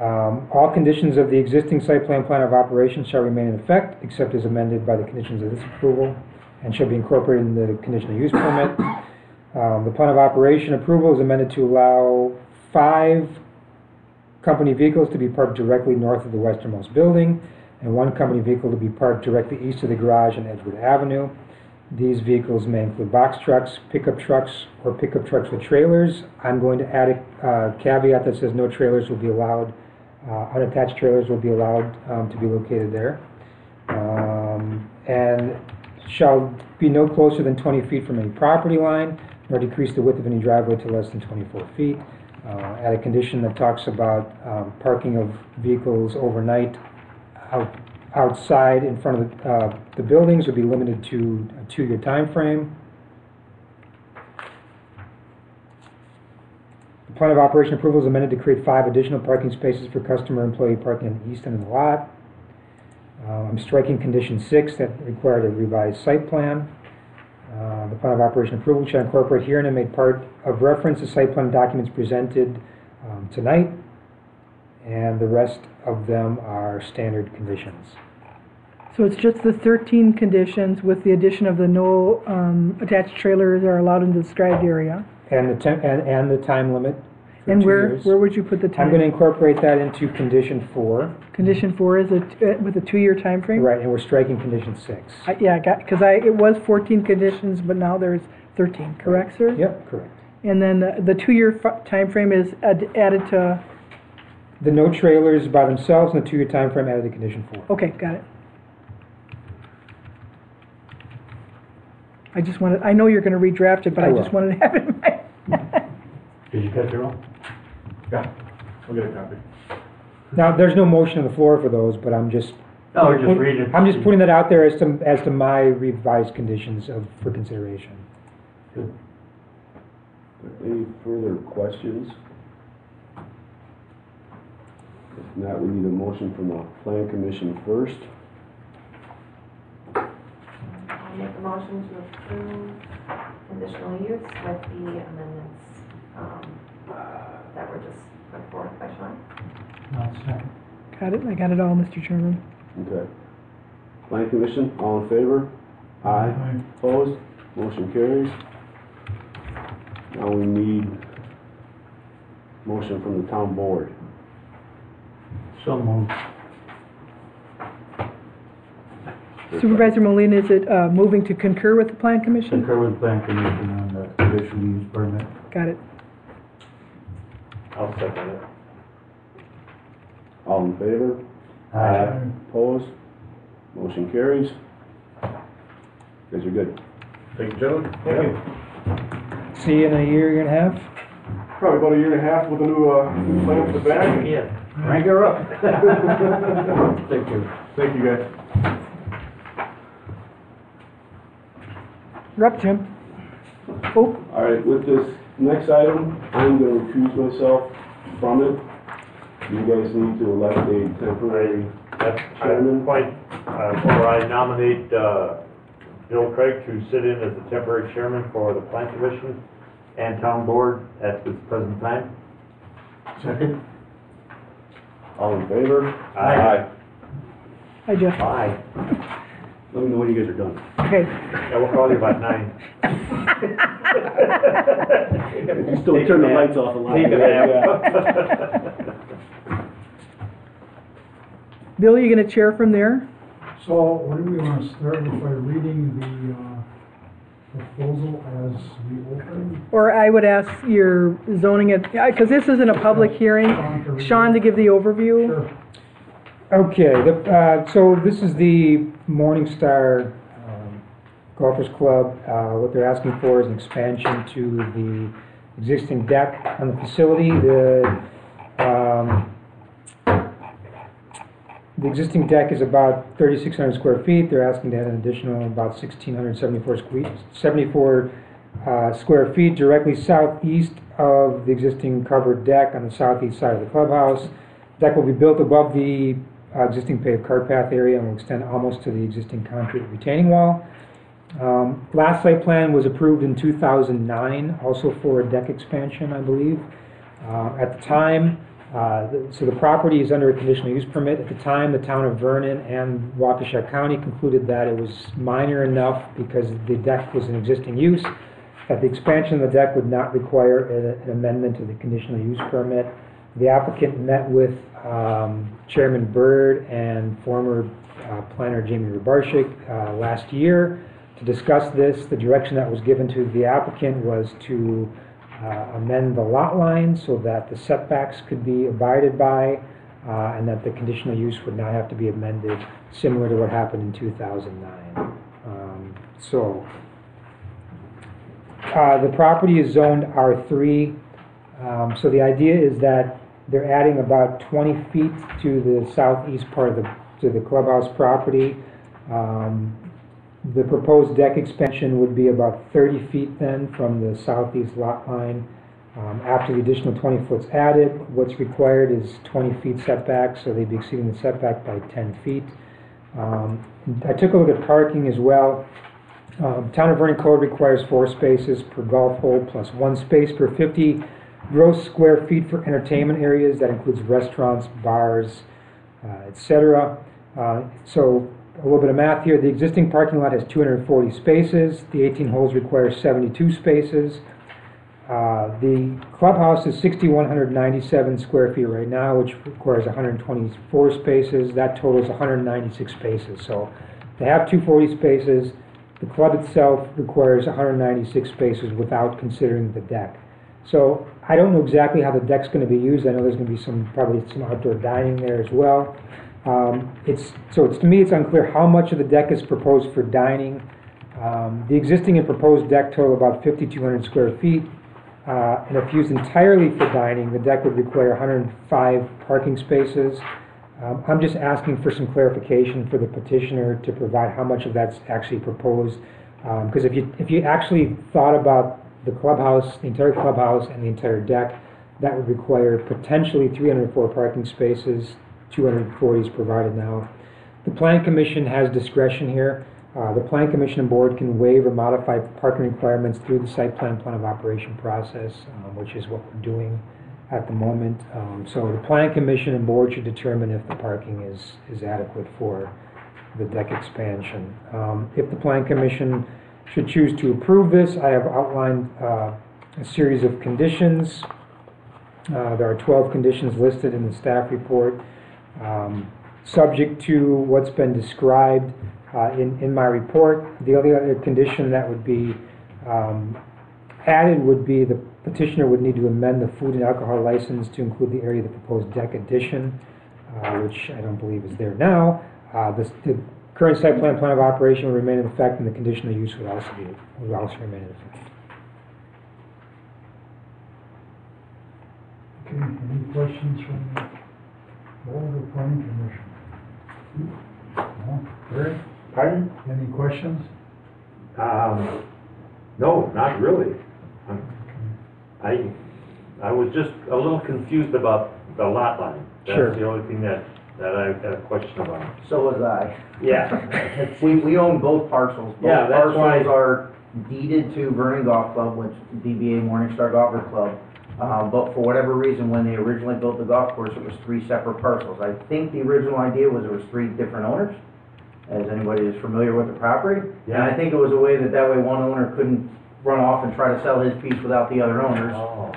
All conditions of the existing site plan of operation shall remain in effect, except as amended by the conditions of this approval, and shall be incorporated in the conditional use permit. The plan of operation approval is amended to allow 5 company vehicles to be parked directly north of the westernmost building, and 1 company vehicle to be parked directly east of the garage on Edgewood Avenue. These vehicles may include box trucks, pickup trucks, or pickup trucks with trailers. I'm going to add a caveat that says no trailers will be allowed, unattached trailers will be allowed to be located there. And shall be no closer than 20 feet from any property line, nor decrease the width of any driveway to less than 24 feet. Add a condition that talks about parking of vehicles overnight outside in front of the buildings would be limited to a 2-year time frame. The plan of operation approval is amended to create 5 additional parking spaces for customer employee parking on the east end of the lot. I'm striking condition 6 that required a revised site plan. The plan of operation approval shall incorporate herein and make part of reference the site plan documents presented tonight, and the rest of them are standard conditions. So it's just the 13 conditions with the addition of the no attached trailers are allowed in the described area. And the time limit for And 2 years. where would you put the time? I'm going to incorporate that into condition 4. Condition 4 is with a 2-year time frame? Right, and we're striking condition 6. Because it was 14 conditions, but now there's 13, correct, sir? Yep, correct. And then the 2-year time frame is added to, The no trailers by themselves and the 2-year time frame added to condition 4. okay, got it. I know you're going to redraft it, but I just wanted to have it in mind. Did you catch it wrong? Yeah, we'll get a copy. Now, there's no motion on the floor for those, but I'm just... No, we're just reading it. I'm just putting that out there as to my revised conditions for consideration. Good. Any further questions? If not, we need a motion from the plan commission first. I'll make a motion to approve conditional use with the amendments, that were just put forth by Sean. I'll second. Got it? I got it all, Mr. Chairman. Okay. Plan commission, all in favor? Aye. Opposed? Motion carries. Now we need motion from the town board. So moved. Supervisor Molina, is it moving to concur with the plan commission? Concur with plan commission on the conditional use permit. Got it. I'll second it. All in favor? Aye. Opposed? Motion carries. You guys are good. Thank you, gentlemen. Thank you. See you in a year and a half? Probably about a year and a half with a new plan for the back. Yeah. Rank her up. Thank you. Thank you, guys. You're up, Jim. Oh, All right, with this next item, I'm going to recuse myself from it. You guys need to elect a temporary chairman. Or I nominate, Bill Craig to sit in as the temporary chairman for the plan commission and town board at this present time. Second? All in favor? Aye. hi, Jeff. Aye. Let me know when you guys are done. Okay. Yeah, we'll call you about 9. You still turn the lights off a lot. Take a nap. Bill, you going to chair from there? So what do we want to start with by reading the proposal as we open? Or I would ask your zoning, because this isn't a public hearing, Sean to give the overview? Sure. Okay, so this is the Morningstar Golfers Club. What they're asking for is an expansion to the existing deck on the facility. The existing deck is about 3,600 square feet. They're asking to add an additional about 1,674 square feet directly southeast of the existing covered deck on the southeast side of the clubhouse. Deck will be built above the existing paved cart path area and will extend almost to the existing concrete retaining wall. Last site plan was approved in 2009, also for a deck expansion, I believe. At the time, so the property is under a conditional use permit. At the time, the town of Vernon and Waukesha County concluded that it was minor enough because the deck was in existing use, that the expansion of the deck would not require an amendment to the conditional use permit. The applicant met with Chairman Byrd and former planner Jamie Rubarczyk last year to discuss this. The direction that was given to the applicant was to amend the lot line so that the setbacks could be abided by and that the conditional use would not have to be amended, similar to what happened in 2009. The property is zoned R3. So the idea is that they're adding about 20 feet to the southeast part of the clubhouse property. The proposed deck expansion would be about 30 feet then from the southeast lot line. After the additional 20 foot's added, what's required is 20 feet setback, so they'd be exceeding the setback by 10 feet. I took a look at parking as well. Town of Vernon code requires 4 spaces per golf hole plus 1 space per 50 gross square feet for entertainment areas. That includes restaurants, bars, etc. So a little bit of math here. The existing parking lot has 240 spaces. The 18 holes require 72 spaces. The clubhouse is 6,197 square feet right now, which requires 124 spaces. That totals 196 spaces. So they have 240 spaces. The club itself requires 196 spaces without considering the deck. So I don't know exactly how the deck's going to be used. I know there's going to be probably some outdoor dining there as well. To me, it's unclear how much of the deck is proposed for dining. The existing and proposed deck total about 5,200 square feet. And if used entirely for dining, the deck would require 105 parking spaces. I'm just asking for some clarification for the petitioner to provide how much of that's actually proposed. Because if you actually thought about the clubhouse, the entire clubhouse and the entire deck, That would require potentially 304 parking spaces, 240 is provided now. The Plan Commission has discretion here. The Plan Commission and Board can waive or modify parking requirements through the site plan of operation process, which is what we're doing at the moment. So the Plan Commission and Board should determine if the parking is adequate for the deck expansion. If the Plan Commission should choose to approve this, I have outlined a series of conditions. There are 12 conditions listed in the staff report. Subject to what's been described in my report, the only other condition that would be added would be the petitioner would need to amend the food and alcohol license to include the area of the proposed deck addition, which I don't believe is there now. The current site plan of operation will remain in effect, and the condition of use would also remain in effect. Okay, any questions from the board or planning commission? No? Barry? Pardon? Any questions? No, not really. I was just a little confused about the lot line. Sure. That's the only thing that I had a question about. So was I. Yeah. We own both parcels. Yeah, that's Both why- parcels are deeded to Vernon Golf Club, which DBA Morningstar Golfer Club. But for whatever reason, when they originally built the golf course, it was 3 separate parcels. I think the original idea was it was 3 different owners, as anybody is familiar with the property. And I think it was a way that way one owner couldn't run off and try to sell his piece without the other owners. Oh.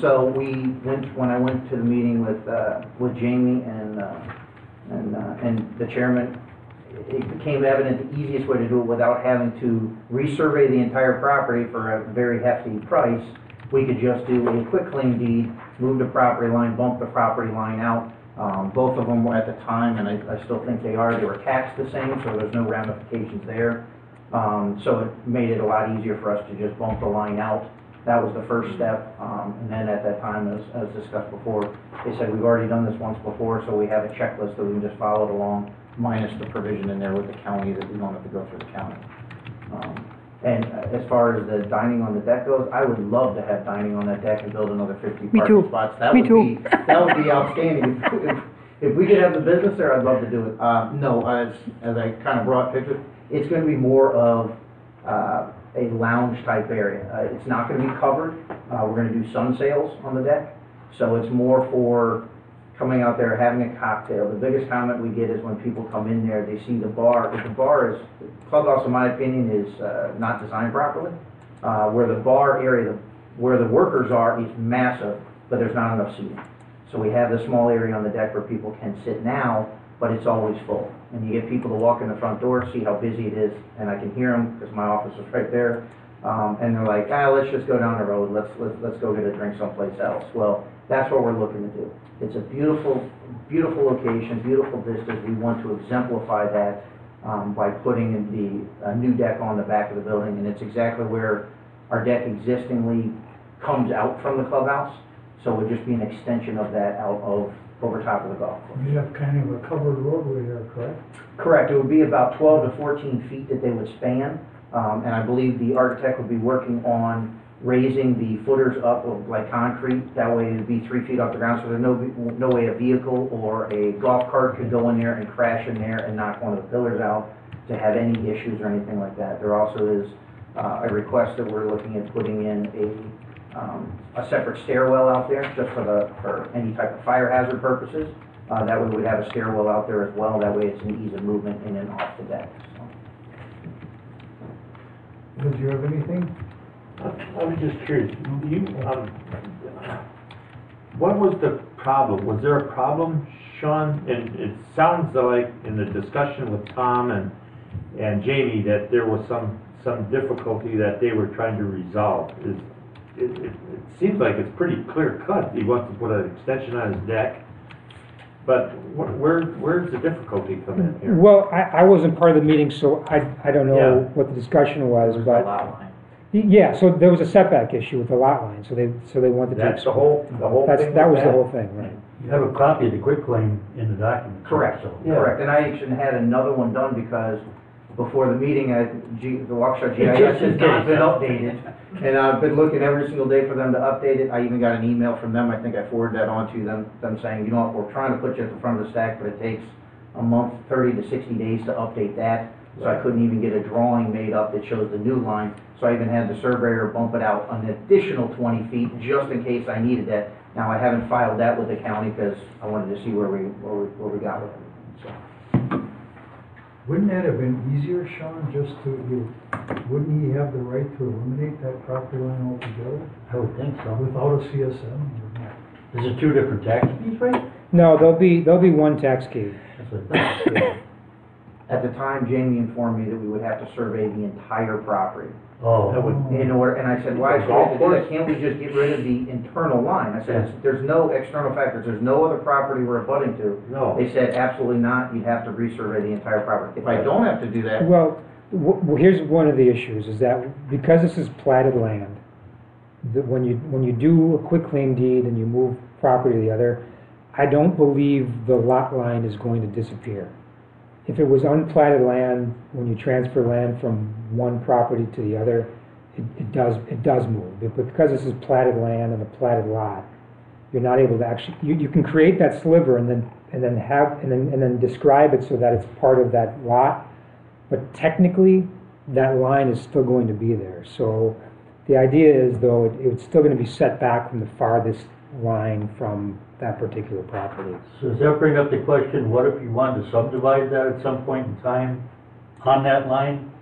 So when I went to the meeting with Jamie and the chairman, it became evident the easiest way to do it without having to resurvey the entire property for a very hefty price. We could just do a quick claim deed, move the property line, bump the property line out. Both of them were at the time, and I still think they were taxed the same, so there's no ramifications there. So it made it a lot easier for us to just bump the line out. That was the first step, and then at that time, as discussed before, they said we've already done this once before, so we have a checklist that we can just follow along, minus the provision in there with the county that we don't have to go through the county. And as far as the dining on the deck goes, I would love to have dining on that deck and build another 50 Me parking too. spots. That Me would too. that would be outstanding. If we could have the business there, I'd love to do it. No, as I kind of brought pictures, it's going to be more of a lounge type area. It's not going to be covered. We're going to do sun sails on the deck, so it's more for coming out there, having a cocktail. The biggest comment we get is when people come in there, they see the bar. If the bar is, clubhouse in my opinion is not designed properly. Where the bar area, where the workers are, is massive, but there's not enough seating. So we have the small area on the deck where people can sit now, but it's always full. And you get people to walk in the front door, see how busy it is, and I can hear them because my office is right there. And they're like, let's just go down the road. Let's go get a drink someplace else. Well, that's what we're looking to do. It's a beautiful, beautiful location, beautiful vistas. We want to exemplify that by putting in the new deck on the back of the building, and it's exactly where our deck existingly comes out from the clubhouse. So it would just be an extension of that out of over top of the golf course. You have kind of a covered roadway there, correct? Correct. It would be about 12 to 14 feet that they would span, and I believe the architect would be working on raising the footers up of like concrete. That way it would be 3 feet off the ground, so there's no way a vehicle or a golf cart could go in there and crash in there and knock one of the pillars out to have any issues or anything like that. There also is a request that we're looking at putting in a separate stairwell out there just for any type of fire hazard purposes. That way we'd have a stairwell out there as well. That way it's an ease of movement in and off the deck. So. Did you have anything? I was just curious, what was the problem? Was there a problem, Sean? And it sounds like in the discussion with Tom and Jamie that there was some difficulty that they were trying to resolve. It seems like it's pretty clear cut. He wants to put an extension on his deck, but where's the difficulty come in here? Well, I wasn't part of the meeting, so I don't know what the discussion was, but. Yeah, so there was a setback issue with the lot line, so they wanted to. That's the whole thing? That was the whole thing, right. You have a copy of the quitclaim in the document. Correct, So. correct. And I actually had another one done because before the meeting, the Waukesha GIS has not been updated. And I've been looking every single day for them to update it. I even got an email from them, I think I forwarded that on to them saying, you know what, we're trying to put you at the front of the stack, but it takes a month, 30 to 60 days to update that. So I couldn't even get a drawing made up that shows the new line. So I even had the surveyor bump it out an additional 20 feet just in case I needed that. Now, I haven't filed that with the county because I wanted to see where we got with it. So. Wouldn't that have been easier, Sean, just wouldn't he have the right to eliminate that property line altogether I would think so. without a CSM? Is it two different tax fees, right? No, there'll be one tax key. That's what I thought. At the time, Jamie informed me that we would have to survey the entire property. Oh. In order, and I said, why should we have to do that? Can't we just get rid of the internal line? I said, there's no external factors, there's no other property we're abutting to. No. They said, absolutely not, you'd have to resurvey the entire property. If I don't have to do that, Well, here's one of the issues, is that because this is platted land, that when you do a quitclaim deed and you move property to the other, I don't believe the lot line is going to disappear. If it was unplatted land, when you transfer land from one property to the other, it does move. But because this is platted land and a platted lot, you're not able to actually, you can create that sliver and then describe it so that it's part of that lot, but technically that line is still going to be there. So the idea is, though, it's still going to be set back from the farthest line from that particular property. So does that bring up the question, what if you wanted to subdivide that at some point in time on that line?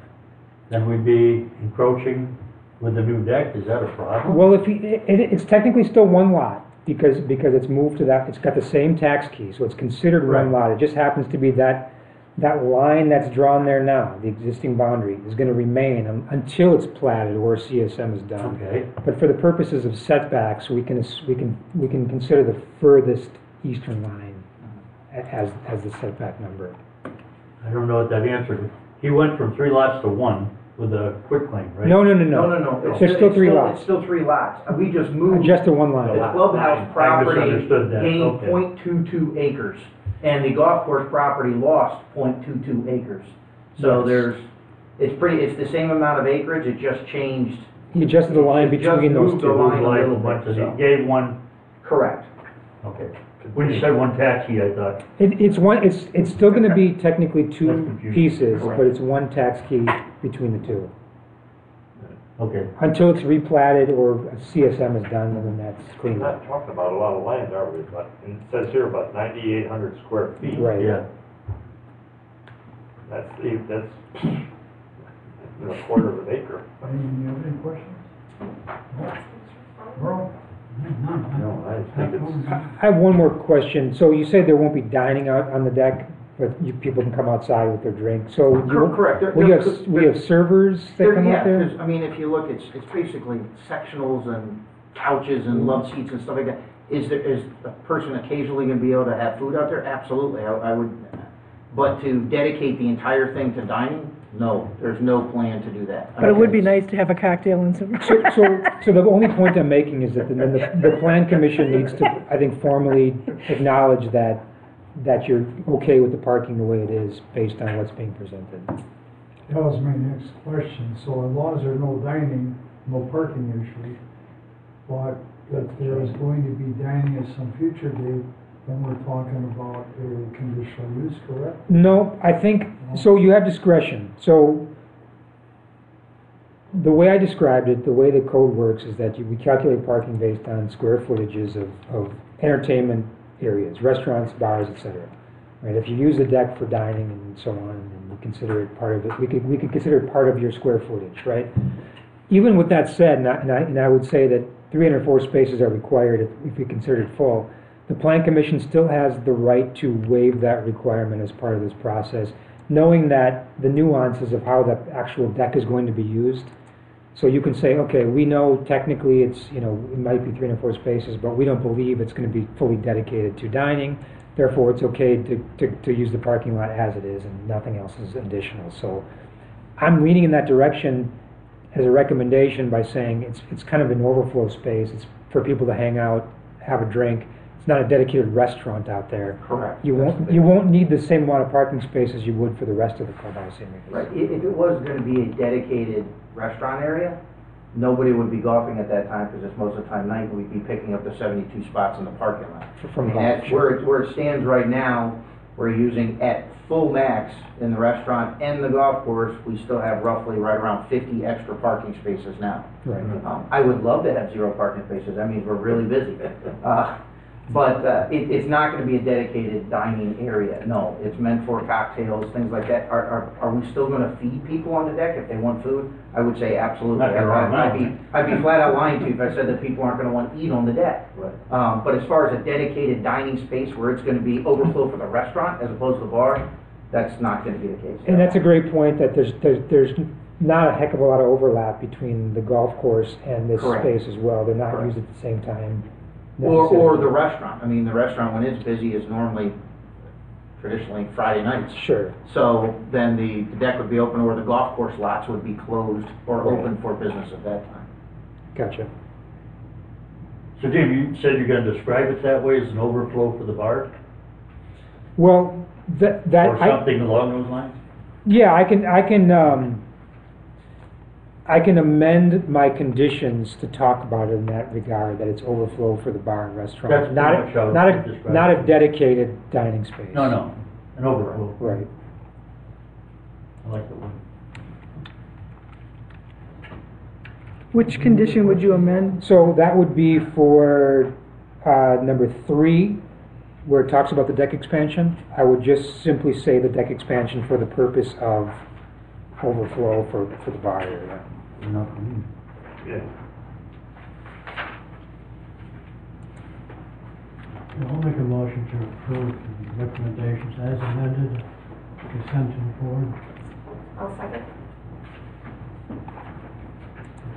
Then we'd be encroaching with the new deck, is that a problem? Well, it's technically still one lot, because it's moved to that, it's got the same tax key, so it's considered one lot. It just happens to be that line that's drawn there now, the existing boundary, is going to remain until it's platted or CSM is done. Okay. But for the purposes of setbacks, we can consider the furthest eastern line as the setback number. I don't know what that answered. He went from 3 lots to 1 with a quitclaim, right? No. no. There's still 3 lots. It's still 3 lots. We just moved. Just to one line. The clubhouse property misunderstood that. gained Okay. .22 acres, and the golf course property lost .22 acres. So Yes. it's the same amount of acreage, it just changed. He adjusted the line It just between those moved the two. line a Like, little went to bit, the- so. gave one, Correct. okay. When you said one tax key, I thought, It's still going to be technically That's 2 confusing. pieces, Correct. but it's one tax key between the 2. okay. Until it's replatted or a CSM is done, and then that's We're cleaned up. not talking about a lot of land, are we? But it says here about 9,800 square feet. Right. Yeah. That's a quarter of an acre. You have any questions? Merle? No, I think it's, I have one more question. So you said there won't be dining out on the deck, but people can come outside with their drink. So Correct. will you have servers that come out there? I mean, if you look, it's basically sectionals and couches and love seats and stuff like that. Is a person occasionally gonna be able to have food out there? Absolutely, I would, but to dedicate the entire thing to dining, no, there's no plan to do that. But it would be nice to have a cocktail and some. So the only point I'm making is that the plan commission needs to, I think, formally acknowledge that you're okay with the parking the way it is based on what's being presented. That was my next question. So as long as there's no dining, no parking issue, but if there is going to be dining at some future date, then we're talking about a conditional use, correct? No, I think, so you have discretion. So the way I described it, the way the code works is that we calculate parking based on square footages of entertainment areas, restaurants, bars, etc. Right? If you use the deck for dining and so on, and you consider it part of it, we could consider it part of your square footage, right? Even with that said, and I would say that 304 spaces are required if we consider it full. The Plan Commission still has the right to waive that requirement as part of this process, knowing that the nuances of how the actual deck is going to be used. So you can say, okay, we know technically it's, it might be 304 spaces, but we don't believe it's going to be fully dedicated to dining. Therefore, it's okay to use the parking lot as it is and nothing else is additional. So I'm leaning in that direction as a recommendation by saying it's kind of an overflow space. It's for people to hang out, have a drink. it's not a dedicated restaurant out there. Correct. You won't need the same amount of parking space as you would for the rest of the clubhouse areas. Right, if it was gonna be a dedicated restaurant area, nobody would be golfing at that time, because it's most of the time night, we'd be picking up the 72 spots in the parking lot. From And that's golf. where it stands right now, we're using at full max in the restaurant and the golf course, we still have roughly right around 50 extra parking spaces now. Right. I would love to have 0 parking spaces, that means we're really busy. But it's not gonna be a dedicated dining area, no. It's meant for cocktails, things like that. Are we still gonna feed people on the deck if they want food? I would say absolutely. Not gonna run I'd be flat out lying to you if I said that people aren't gonna want to eat on the deck. Right. But as far as a dedicated dining space where it's gonna be overflow for the restaurant as opposed to the bar, that's not gonna be the case. And that's a great point, that there's not a heck of a lot of overlap between the golf course and this Correct. space as well. They're not Correct. used at the same time. Or necessarily. the restaurant. I mean, the restaurant, when it's busy, is normally traditionally Friday nights. Sure. So then the deck would be open, or the golf course lots would be closed or Right. open for business at that time. Gotcha. So Jim, you said you're gonna describe it that way as an overflow for the bar? Well, Or something along those lines? Yeah, I can amend my conditions to talk about it in that regard, that it's overflow for the bar and restaurant. That's Not pretty much how not it's described. not a dedicated dining space. No, an overflow. Right. I like that one. Which condition would you amend? So that would be for, number 3, where it talks about the deck expansion. I would just simply say the deck expansion for the purpose of overflow for the bar area. Enough for me. Yeah. I'll make a motion to approve the recommendations as amended, consent report. I'll second.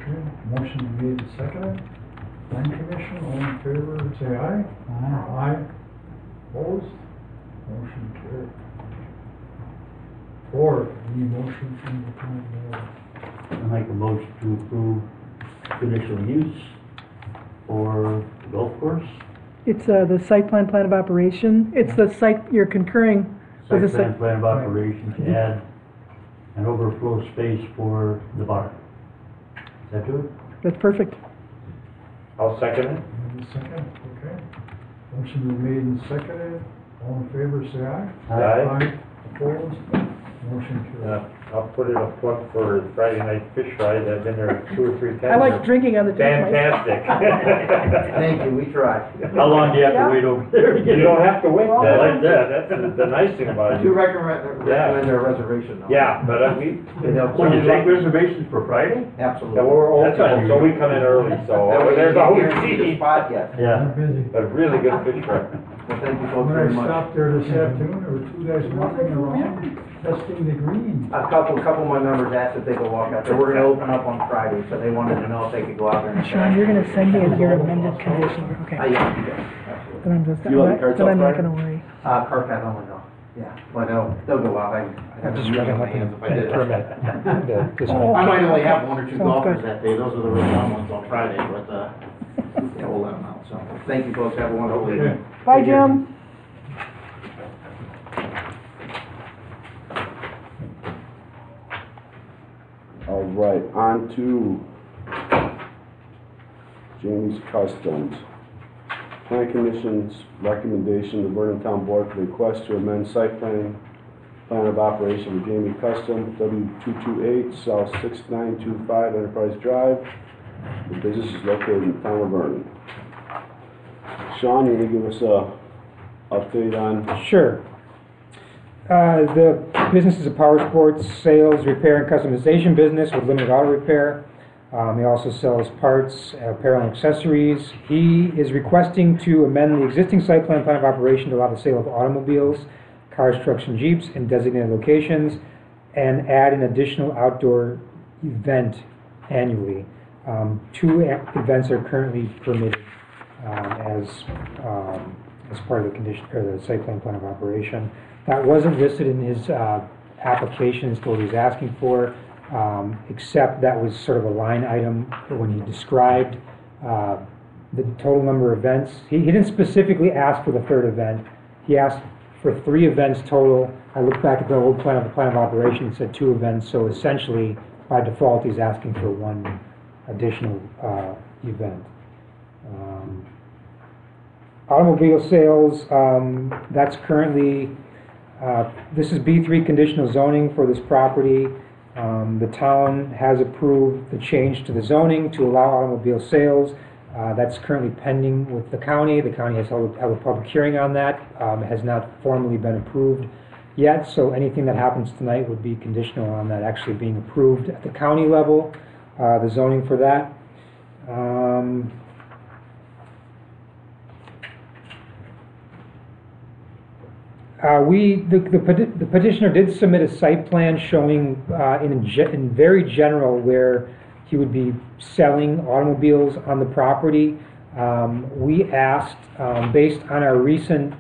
Okay, motion made and seconded. Plan commission, all in favor, say aye. Aye. Aye. Opposed? Motion carried. 4, any motion from the town board? I make a motion to approve conditional use for the golf course. It's the site plan of operation. It's the site, you're concurring with the Site plan of operation to add an overflow space for the bar. Is that good? That's perfect. I'll second it. Made and seconded, okay. Motion been made and seconded. All in favor, say aye. Aye. Opposed? Motion carried. I'll put in a plug for Friday night fish ride. I've been there 2 or 3 times. I like drinking on the deck myself. Fantastic. Thank you, we tried. How long do you have to Yeah. wait over there to get You don't have to wait. Well, I like that. That's the nice thing about I do it. recommend their reservation though. Yeah, but we, So you take reservations for Friday? Absolutely. yeah, we're That's open, so we come in early, so That way there's you always guarantee the seating. spot, yes. Yeah. They're busy. A really good fish ride. Well, thank you folks When very I much. stopped there this afternoon, there were 2 guys walking around, testing the green. A couple of my members asked if they could walk out there. We're gonna open up on Friday, so they wanted to know if they could go out there and. Sean, you're gonna send me your amended condition, okay? Yeah, you can, absolutely. Then I'm just, You like carts then out I'm not Friday? gonna worry. Car path only though, yeah, but they'll go out. I have Just a run meeting on them my up in hands if I a did. permit. This Oh. one. I might only have 1 or 2 Sounds golfers good. that day. Those are the real fun ones on Friday, but, yeah, we'll let them out, so. Thank you folks, have a wonderful Okay. evening. Bye, Jim. All right, on to Jamie's Customs. Plan Commission's recommendation, the Vernon Town Board request to amend site plan of operation for Jamie Custom, W228 South 6925 Enterprise Drive. The business is located in the town of Vernon. Sean, you want to give us a update on? Sure. The business is a power sports sales, repair, and customization business with limited auto repair. He also sells parts, apparel, and accessories. He is requesting to amend the existing site plan of operation to allow the sale of automobiles, cars, trucks, and Jeeps in designated locations, and add an additional outdoor event annually. 2 events are currently permitted as part of the condition or the site plan of operation. That wasn't listed in his application as to what he was asking for, except that was sort of a line item for when he described the total number of events. He didn't specifically ask for the third event. He asked for 3 events total. I looked back at the old plan of operation, it said 2 events, so essentially, by default, he's asking for 1 additional event. Automobile sales, that's currently, this is B3 conditional zoning for this property. The town has approved the change to the zoning to allow automobile sales. That's currently pending with the county. The county has held a public hearing on that. It has not formally been approved yet, so anything that happens tonight would be conditional on that actually being approved at the county level, the zoning for that. The petitioner did submit a site plan showing in very general where he would be selling automobiles on the property. We asked, based on our recent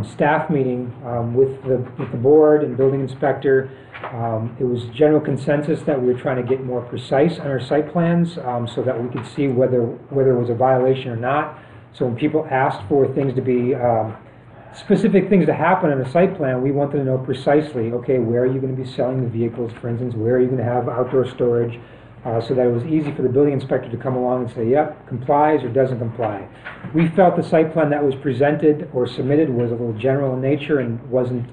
staff meeting with the board and building inspector, it was general consensus that we were trying to get more precise on our site plans so that we could see whether it was a violation or not. So when people asked for things to be specific things to happen on a site plan, we wanted to know precisely, okay, where are you going to be selling the vehicles, for instance, where are you going to have outdoor storage, so that it was easy for the building inspector to come along and say, yep, complies or doesn't comply. We felt the site plan that was presented or submitted was a little general in nature and wasn't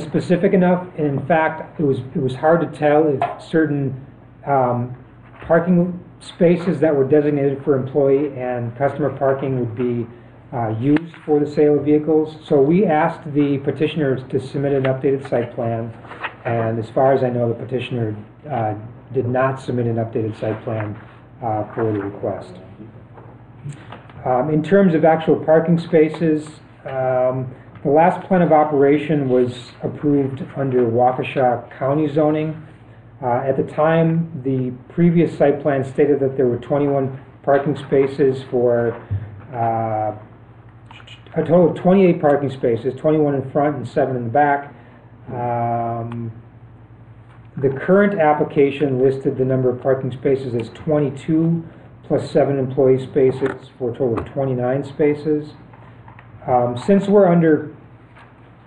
specific enough, and in fact, it was hard to tell if certain parking spaces that were designated for employee and customer parking would be used for the sale of vehicles. So we asked the petitioners to submit an updated site plan, and as far as I know, the petitioner did not submit an updated site plan for the request. In terms of actual parking spaces, the last plan of operation was approved under Waukesha County zoning. At the time, the previous site plan stated that there were 21 parking spaces for a total of 28 parking spaces, 21 in front and 7 in the back. The current application listed the number of parking spaces as 22 plus 7 employee spaces for a total of 29 spaces. Since we're under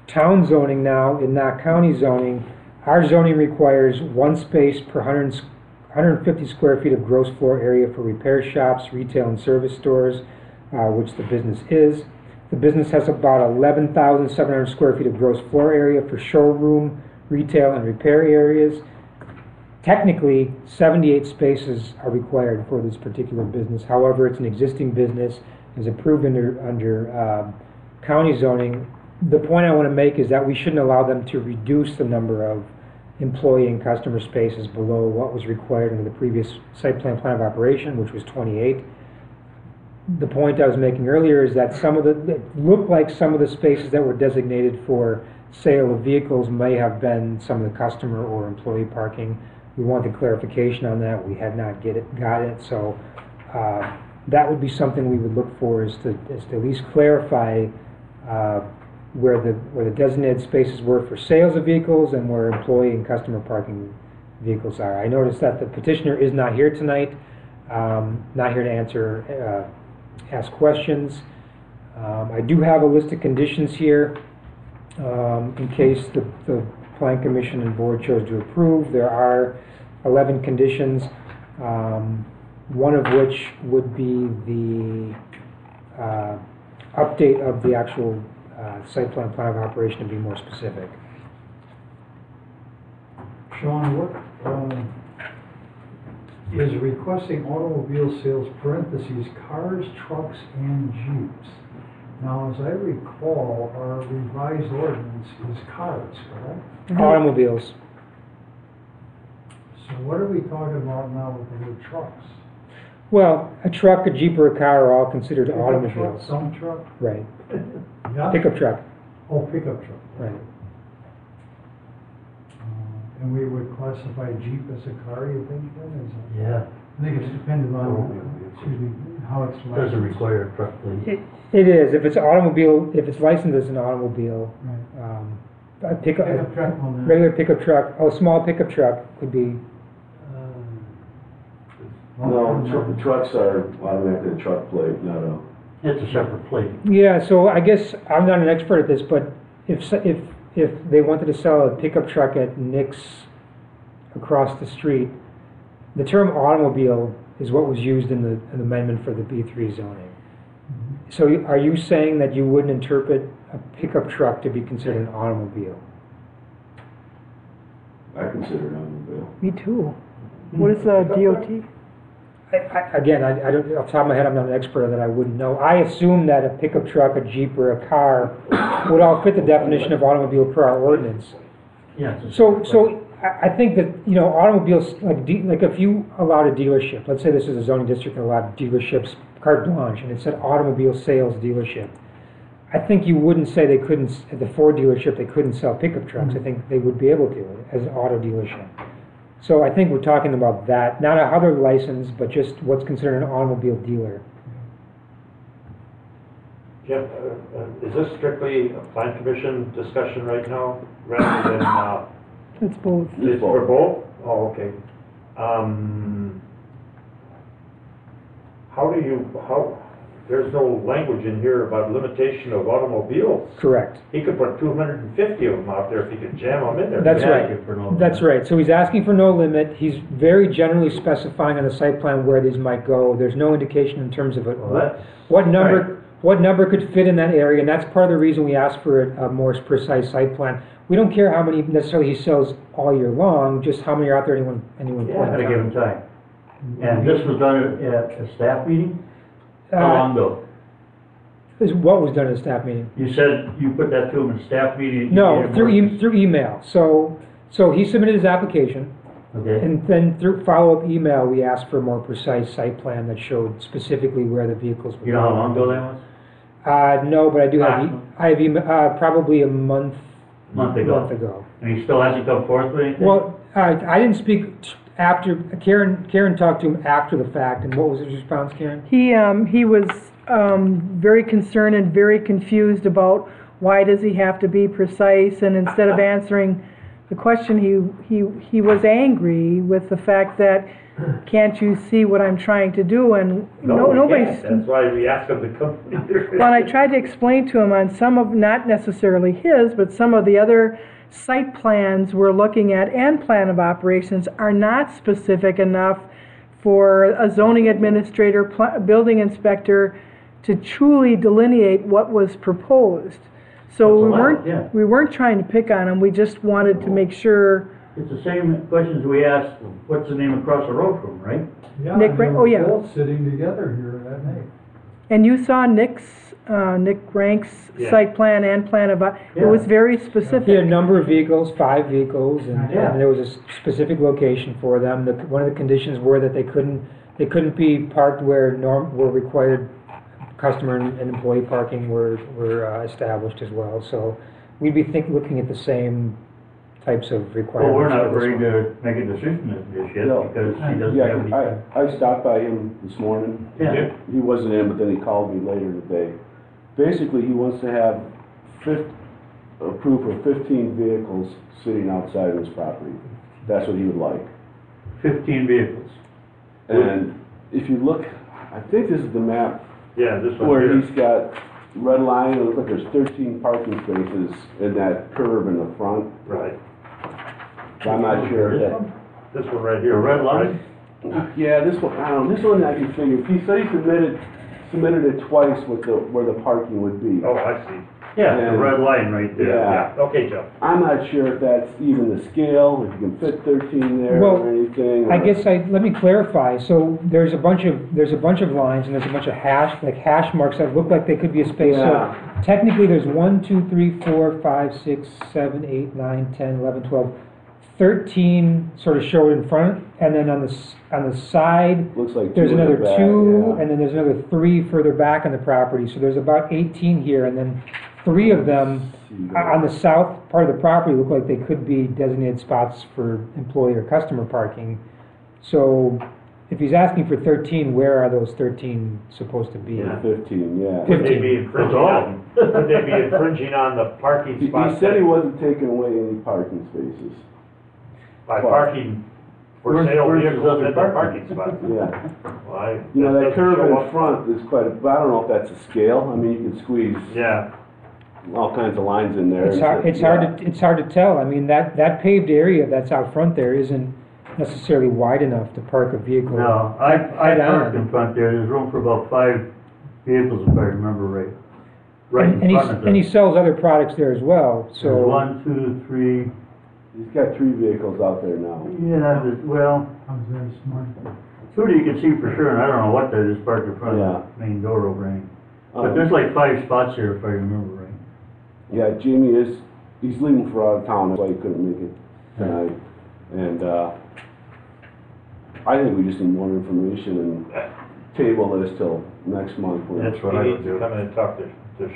town zoning now and not county zoning, our zoning requires 1 space per 150 square feet of gross floor area for repair shops, retail and service stores, which the business is. The business has about 11,700 square feet of gross floor area for showroom, retail, and repair areas. Technically, 78 spaces are required for this particular business. However, it's an existing business, is approved under county zoning. The point I want to make is that we shouldn't allow them to reduce the number of employee and customer spaces below what was required under the previous site plan of operation, which was 28. The point I was making earlier is that it looked like some of the spaces that were designated for sale of vehicles may have been some of the customer or employee parking. We wanted clarification on that. We had not got it, so that would be something we would look for is to at least clarify where the designated spaces were for sales of vehicles and where employee and customer parking vehicles are. I noticed that the petitioner is not here tonight, not here to ask questions. I do have a list of conditions here in case the Plan Commission and Board chose to approve. There are 11 conditions, one of which would be the update of the actual site plan of operation to be more specific. Sean, what is requesting automobile sales parentheses cars, trucks, and Jeeps? Now, as I recall, our revised ordinance is cars, correct? Automobiles. So what are we talking about now with the new trucks? Well, a truck, a Jeep, or a car are all considered automobiles. Dump truck? Right. Yeah? Pickup truck. Oh, pickup truck. Right. And we would classify Jeep as a car, you think, then? Yeah, I think it's dependent on, how it's licensed. doesn't require a truck plate. It is. If it's automobile, if it's licensed as an automobile, Right. a pickup, Pickup truck on that. regular pickup truck, a small pickup truck could be. No, trucks are automatically a truck plate, not a, It's a separate plate. Yeah, so I guess I'm not an expert at this, but if they wanted to sell a pickup truck at Nick's across the street, the term automobile is what was used in the amendment for the B3 zoning. So are you saying that you wouldn't interpret a pickup truck to be considered an automobile? I consider it automobile. Me too. What is DOT? Again, I don't, off the top of my head, I'm not an expert on that, I wouldn't know. I assume that a pickup truck, a Jeep, or a car would all fit the definition of automobile per our ordinance. Yeah. it's a So, separate so I think that, you know, automobiles, like if you allowed a dealership, let's say this is a zoning district that allowed dealerships carte blanche, and it said automobile sales dealership, I think you wouldn't say they couldn't, at the Ford dealership, they couldn't sell pickup trucks. I think they would be able to as an auto dealership. So I think we're talking about that, not a other license, but just what's considered an automobile dealer. Jeff, is this strictly a plan commission discussion right now, rather than, It's both. it's for both? Oh, okay. There's no language in here about limitation of automobiles. Correct. He could put 250 of them out there if he could jam them in there. That's Yeah, right. you for no- That's right. So he's asking for no limit. He's very generally specifying on the site plan where these might go. There's no indication in terms of Well, that's what right. number could fit in that area, and that's part of the reason we ask for a more precise site plan. We don't care how many necessarily he sells all year long, just how many are out there at any one Yeah, point at a in given time. time. And this was done at a staff meeting? How long ago? Is what was done at a staff meeting? You said you put that to him in staff meeting? No, you through didn't through email. So he submitted his application, work- Okay, and then through follow-up email, we asked for a more precise site plan that showed specifically where the vehicles would you know how long ago that was? No, but I do have, Approximately? probably a month Month ago. And he still hasn't come forth with anything? Well, I didn't speak after, Karen talked to him after the fact, and what was his response, Karen? He was very concerned and very confused about why does he have to be precise, and instead of answering the question, he was angry with the fact that, can't you see what I'm trying to do? And No, we nobody's. can't. That's why we asked him to come. Well, I tried to explain to him on some of, not necessarily his, but some of the other site plans we're looking at and plan of operations are not specific enough for a zoning administrator, building inspector to truly delineate what was proposed. So What's allowed, yeah. we weren't trying to pick on him, we just wanted to make sure. It's the same questions we asked, what's the name across the road from, right? Yeah, Nick and Ra- they oh, were yeah. both sitting together here that night. And you saw Nick Rank's Yeah. site plan and plan of, it Yeah. was very He had a specific. number of vehicles, 5 vehicles, and Yeah. there was a specific location for them. One of the conditions were that they couldn't be parked where required customer and employee parking were established as well. So we'd be looking at the same types of Well, requirements. we're not for this ready one. to make a decision this yet, No. because he doesn't have any. Yeah, I stopped by him this morning. Yeah. He wasn't in, but then he called me later today. Basically, he wants to have approve of 15 vehicles sitting outside of his property. That's what he would like. 15 vehicles. And if you look, I think this is the map Yeah, this one where here. he's got red line, it looks like there's 13 parking spaces in that curve in the front. Right. But I'm not sure if that. This one right The here. red line? Yeah, this one, I don't know, this one I can figure, he said he submitted it twice with where the parking would be. Oh, I see. Yeah, And- the red line right there. Yeah. Okay, Jeff. I'm not sure if that's even the scale, if you can fit 13 there Well, or anything. I or- guess let me clarify. So there's a bunch of lines, and there's a bunch of hash marks that look like they could be a space. Yeah. So technically, there's 1, 2, 3, 4, 5, 6, 7, 8, 9, 10, 11, 12, 13 sort of show it in front, and then on the side, Looks like there's two in the another back, 2, yeah. and then there's another 3 further back on the property. So there's about 18 here, and then 3 of them on the south part of the property look like they could be designated spots for employee or customer parking. So if he's asking for 13, where are those 13 supposed to be? Yeah. 15, yeah. Would they 15. be infringing on, would they be infringing on the parking He spots? said he wasn't taking away any parking spaces. By parking For Where's- sale where's his vehicles other at their parking? parking spots. Yeah. Well, I. You know, that doesn't curve show in up. front is quite, but I don't know if that's a scale. I mean, you can squeeze Yeah, all kinds of lines in there. It's hard, it's hard to tell. I mean, that paved area that's out front there isn't necessarily wide enough to park a vehicle. No, I head parked on. in front there, there's room for about 5 vehicles if I remember right. Right in And front of and he the, sells other products there as well, there's so. 1, 2, 3, He's got 3 vehicles out there now. yeah, well, I was there this morning. 2 you can see for sure, and I don't know what that is parked in front Yeah. of the main door overhang. But Um, there's like 5 spots here if I remember right. Yeah, Jamie he's leaving for out of town, that's why he couldn't make it tonight. And, I think we just need more information and table this till next month. when- That's what he I needs would to do. come in and talk to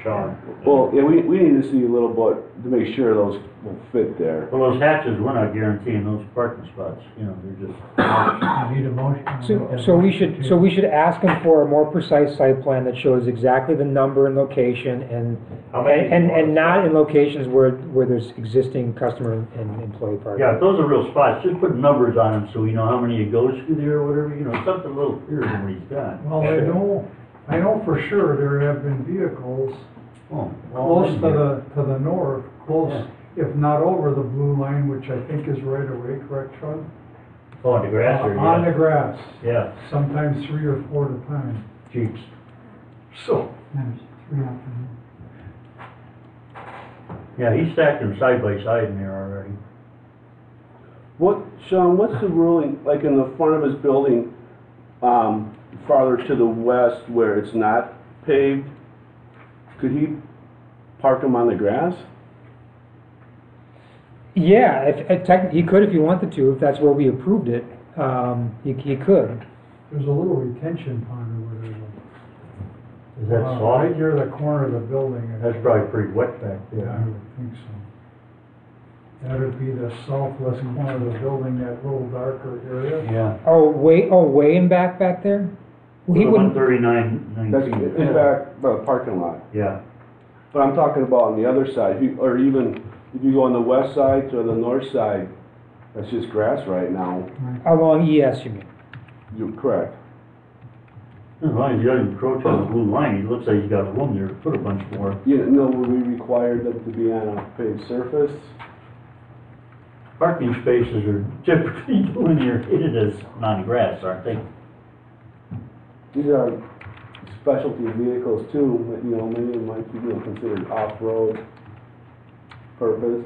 Sean. Well, yeah, we need to see a little bit to make sure those will fit there. Well, those hatches, we're not guaranteeing those parking spots, you know, they're just, I need a motion. So we should ask him for a more precise site plan that shows exactly the number and location How many? and not in locations where there's existing customer and employee parking. yeah, if those are real spots, just put numbers on them so we know how many it goes through there or whatever, you know, something a little clearer than what he's got. Well, I know for sure there have been vehicles Oh, close to the north, close, Yeah. if not over the blue line, which I think is right away, correct, Sean? Oh, on the grass or, On the yeah, grass, yeah, sometimes 3 or 4 at a time. Jeeps. So, There's 3 out Yeah, he stacked them side by side in there already. Sean, what's the ruling, like in the front of his building, farther to the west where it's not paved? Could he park them on the grass? Yeah, he could if he wanted to, if that's where we approved it, he could. there's a little retention pond or whatever. Is that Right soft? near the corner of the building. That's probably pretty wet back Yeah, I there. would think so. That would be the southwest corner of the building, that little darker area. Yeah. Way in back there? Well, he wouldn't, 139, That's 19. in back by the parking lot. Yeah, But I'm talking about on the other side, or even if you go on the west side to the north side, that's just grass right now. along ES, you mean? You're correct. as long as he doesn't encroach on the blue line, he looks like he's got room there to put a bunch more. You know, would we require them to be on a paved surface? Parking spaces are typically delineated as non-grass, aren't they? These are specialty vehicles too, but, you know, many of them might be, considered off-road purpose.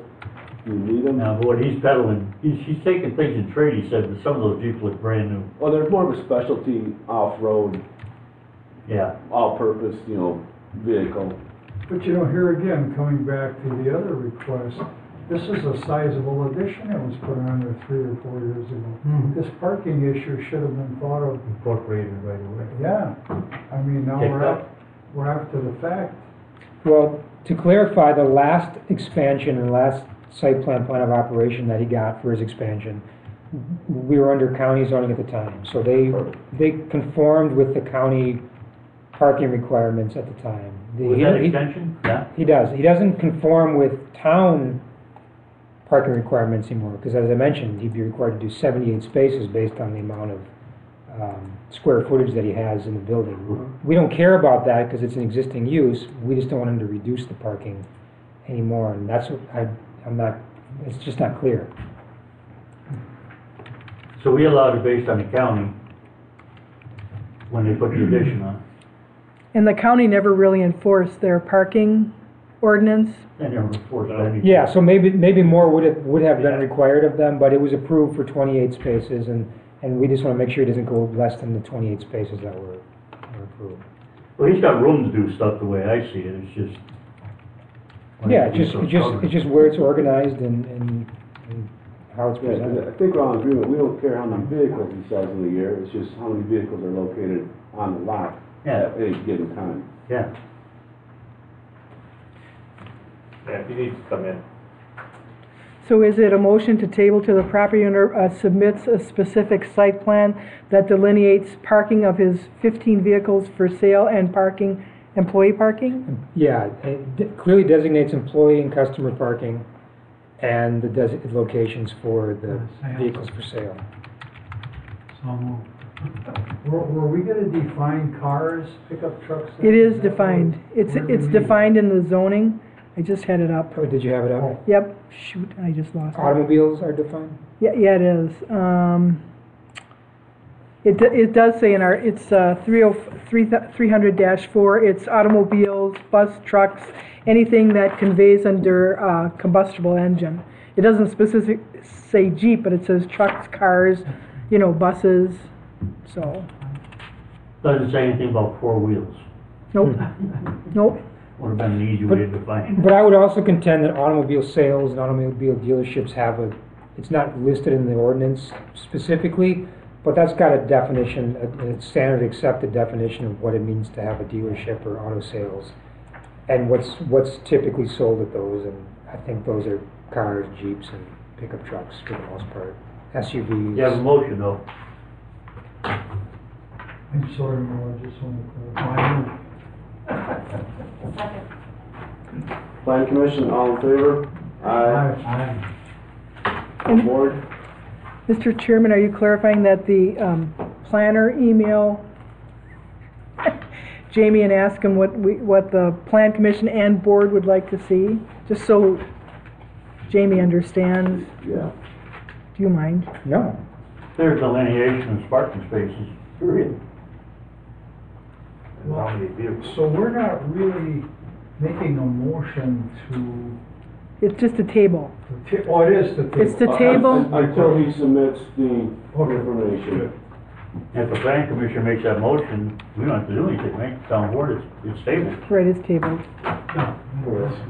Do you need them? Now, but what he's peddling, he's taking things in trade, he said, but some of those Jeeps look brand new. Well, they're more of a specialty off-road, Yeah, all-purpose, vehicle. But here again, coming back to the other request, this is a sizable addition that was put on there 3 or 4 years ago. This parking issue should have been thought of, incorporated right away. yeah. I mean, now Picked up. we're after the fact. Well, to clarify, the last expansion and last site plan of operation that he got for his expansion, we were under county zoning at the time, so they conformed with the county parking requirements at the time. Was that extension? Yeah. He does. He doesn't conform with town parking requirements anymore, because as I mentioned, he'd be required to do 78 spaces based on the amount of square footage that he has in the building. We don't care about that because it's an existing use. We just don't want him to reduce the parking anymore, and that's what I'm not, it's just not clear. So we allowed it based on the county when they put the addition on. And the county never really enforced their parking ordinance. They never forced anything. Yeah, so maybe more would have been required of them, but it was approved for 28 spaces, and we just want to make sure it doesn't go less than the 28 spaces that were approved. Well, he's got room to do stuff the way I see it, it's just. Yeah, it's just where it's organized and how it's Yeah, presented. I think we're all in agreement, we don't care how many vehicles he sells in a year, it's just how many vehicles are located on the lot Yeah. at any given time. Yeah. Yeah, if he needs to come in. So is it a motion to table to the property owner submits a specific site plan that delineates parking of his 15 vehicles for sale and parking, employee parking? Yeah, it clearly designates employee and customer parking and the designated locations for the vehicles for sale. So moved. Were we gonna define cars, pickup trucks? It is that what- defined. It's where do we need it? defined in the zoning. I just had it up. Oh, did you have it up? Yep, shoot, I just lost it. Automobiles are defined? Yeah, it is. It does say in our, it's 300-4, it's automobiles, bus, trucks, anything that conveys under combustible engine. It doesn't specifically say Jeep, but it says trucks, cars, buses, so, Doesn't say anything about four wheels. nope, nope. Would have been an easy way to define it. But I would also contend that automobile sales and automobile dealerships it's not listed in the ordinance specifically, but that's got a definition, a standard accepted definition of what it means to have a dealership or auto sales. And what's typically sold at those, and I think those are cars, Jeeps, and pickup trucks for the most part. SUVs. You have a motion though. I'm sorry, Mo, I just wanted to clarify. Second. Plan Commission, all in favor? Aye. On board? Mr. Chairman, are you clarifying that the planner email Jamie and ask him what the Plan Commission and board would like to see? Just so Jamie understands. Yeah. Do you mind? No. There's delineation of parking spaces, period. And how many vehicles? So we're not really making a motion to, It's just a table. oh, it is the table. It's the table. Until he submits the Okay. information. If the planning commission makes that motion, we don't have to do anything, right? Town board, it's tabled. Right, it's tabled. No, no, it's-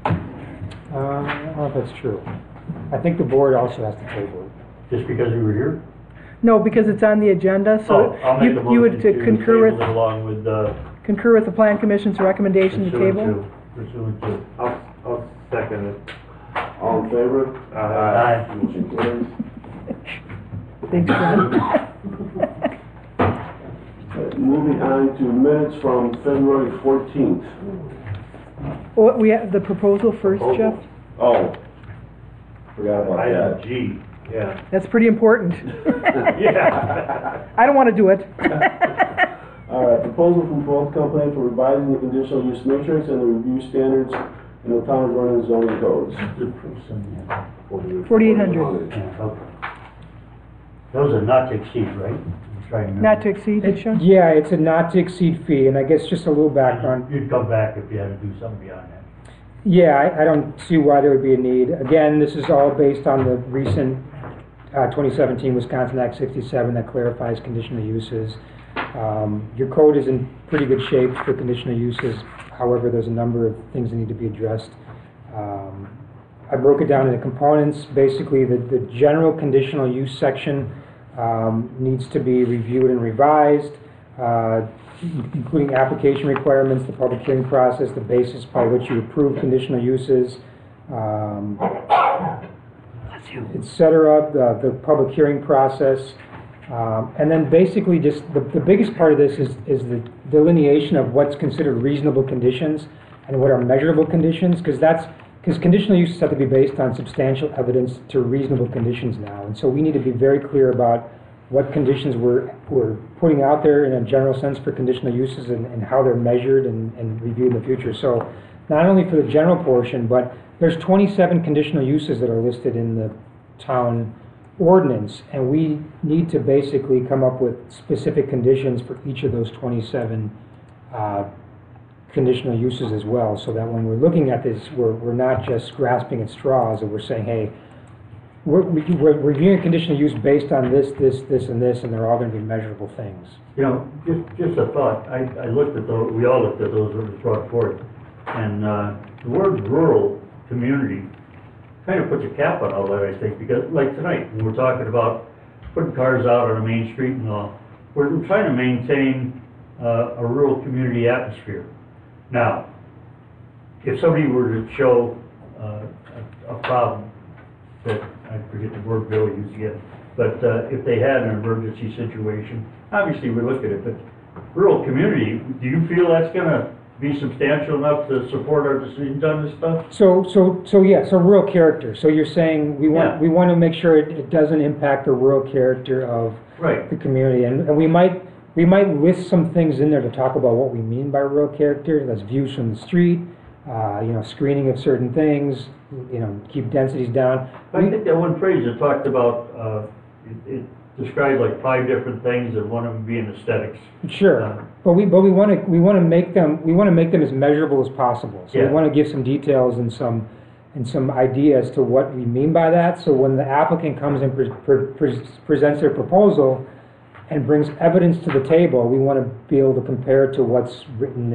I don't know if that's true. I think the board also has to table it. Just because we were here? No, because it's on the agenda, Oh, so I'll make a you would motion to concur table it with, along with, concur with the Plan Commission's recommendation to table? Pursuant to. I'll second it. All in favor? Aye. Motion carries. Thanks, Fred. Moving on to minutes from February 14th. Oh, we have the proposal first, Jeff? Oh, forgot about Item that. G, yeah. That's pretty important. Yeah. I don't want to do it. All right, proposal from both company for revising the conditional use matrix and the review standards in the town of Vernon zoning codes. 4,800. Yeah, okay. Those are not to exceed, right? I'm trying to remember. Not to exceed, Sean? Yeah, it's a not to exceed fee, and I guess just a little background. You'd come back if you had to do something beyond that. Yeah, I don't see why there would be a need. Again, this is all based on the recent 2017 Wisconsin Act 67 that clarifies conditional uses. Your code is in pretty good shape for conditional uses. However, there's a number of things that need to be addressed. I broke it down into components. Basically, the general conditional use section needs to be reviewed and revised, including application requirements, the public hearing process, the basis by which you approve conditional uses, et cetera, the public hearing process. And then basically just the biggest part of this is the delineation of what's considered reasonable conditions and what are measurable conditions, because conditional uses have to be based on substantial evidence to reasonable conditions now. And so we need to be very clear about what conditions we're putting out there in a general sense for conditional uses and how they're measured and reviewed in the future. So not only for the general portion, but there's 27 conditional uses that are listed in the town ordinance, and we need to basically come up with specific conditions for each of those 27 conditional uses as well, so that when we're looking at this, we're not just grasping at straws, and we're saying, hey, we're reviewing a conditional use based on this, and this, and they're all going to be measurable things. You know, just a thought, I looked at those, we all looked at those when it was brought forth, and the word rural community kind of puts a cap on all that, I think, because like tonight, when we're talking about putting cars out on a main street and all, we're trying to maintain a rural community atmosphere. Now, if somebody were to show a problem that, I forget the word Bill used again, but if they had an emergency situation, obviously we look at it, but rural community, do you feel that's gonna be substantial enough to support our decisions on this stuff? So rural character. So you're saying Yeah. we want to make sure it doesn't impact the rural character of Right. the community, and we might list some things in there to talk about what we mean by rural character. That's views from the street, screening of certain things, keep densities down. I think that one phrase it talked about, it described like 5 different things, and one of them being aesthetics. Sure, but we want to make them as measurable as possible. So Yeah. we want to give some details and some ideas to what we mean by that. So when the applicant comes and presents their proposal and brings evidence to the table, we want to be able to compare it to what's written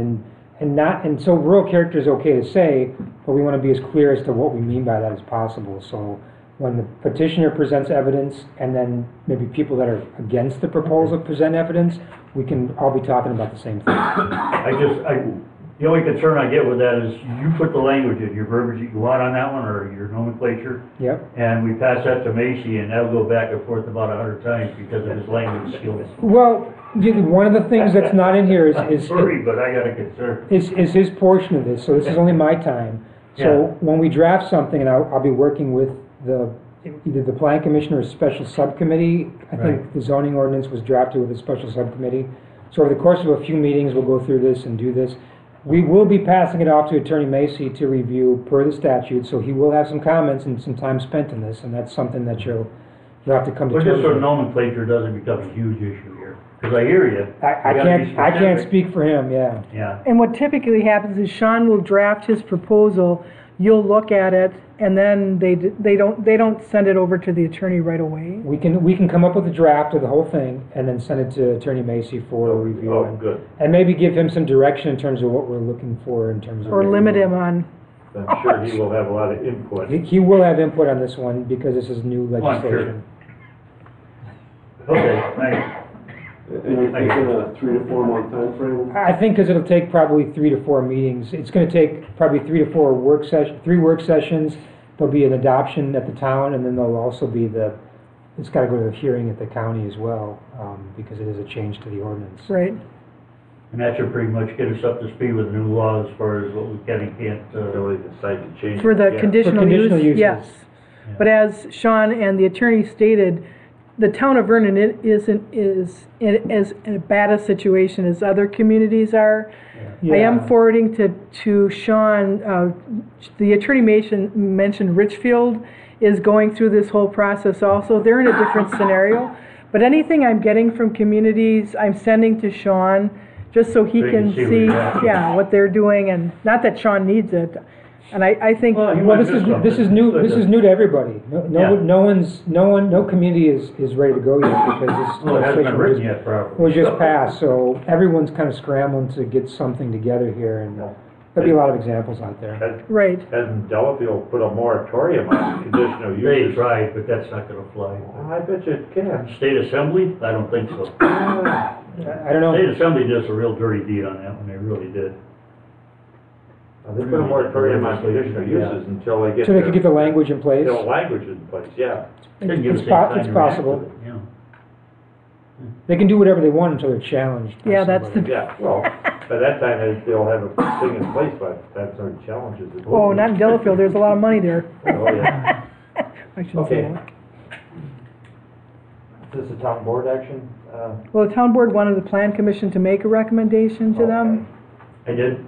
and so rural character is okay to say, but we want to be as clear as to what we mean by that as possible. So when the petitioner presents evidence and then maybe people that are against the proposal present evidence, we can all be talking about the same thing. The only concern I get with that is you put the language in your verbiage that you want on that one, or your nomenclature. Yep. And we pass that to Macy, and that'll go back and forth about 100 times because of his language skills. Well, one of the things that's not in here is Sorry, but I got a concern. is his portion of this, so this is only my time. So when we draft something, and I'll be working with either the plan commission or a special subcommittee. I think the zoning ordinance was drafted with a special subcommittee. So over the course of a few meetings, we'll go through this and do this. We will be passing it off to Attorney Macy to review per the statute, so he will have some comments and some time spent in this, and that's something that you'll have to come to But terms just so with. nomenclature doesn't become a huge issue here, because I hear you. I can't speak for him, yeah. Yeah. And what typically happens is Sean will draft his proposal, you'll look at it, and then they don't send it over to the attorney right away. We can come up with a draft of the whole thing and then send it to Attorney Macy for review. Oh, good. And maybe give him some direction in terms of what we're looking for in terms of. Or limit him on, I'm sure he will have a lot of input. He will have input on this one because this is new I'm legislation. Okay, thanks. And you're thinking a 3 to 4 month timeframe? I think because it'll take probably 3 to 4 meetings. It's going to take probably 3 to 4 3 work sessions. There'll be an adoption at the town, and then there'll also be it's got to go to the hearing at the county as well, because it is a change to the ordinance. right? And that should pretty much get us up to speed with the new law as far as what we can and can't, Until they decide to change it. For the Yeah. conditional For conditional use, uses. yes. Yeah. But as Sean and the attorney stated, the town of Vernon is in as bad a situation as other communities are. I am Yeah. forwarding to Sean, the attorney mentioned Richfield is going through this whole process also. They're in a different scenario. But anything I'm getting from communities, I'm sending to Sean, just so he So you can can see what see, you're at. yeah, what they're doing, and not that Sean needs it. And I think, Well, you Well, might this is miss something. new. But This is new to everybody. Yeah. No community is ready to go yet because this Well, it hasn't been written legislation yet properly. was just passed. So everyone's kind of scrambling to get something together here, and there'll be a lot of examples out there. right. Hasn't Delafield put a moratorium on conditional They uses? tried, but that's not gonna fly. I bet you it can. State Assembly? I don't think so. I don't know. State Assembly did a real dirty deed on that one, they really did. They put a moratorium on conditional uses until they get. So they could get the language in place. Until language is in place, yeah. Didn't give It's us any time it's to react to possible. it, yeah. They can do whatever they want until they're challenged. by Yeah, that's somebody. Yeah, well, by that time, they'll have a thing in place, but that's our challenges. Oh, not in Delafield, there's a lot of money there. Oh, yeah. I shouldn't say Okay. that. Is this a town board action? Well, the town board wanted the plan commission to make a recommendation to them. I did,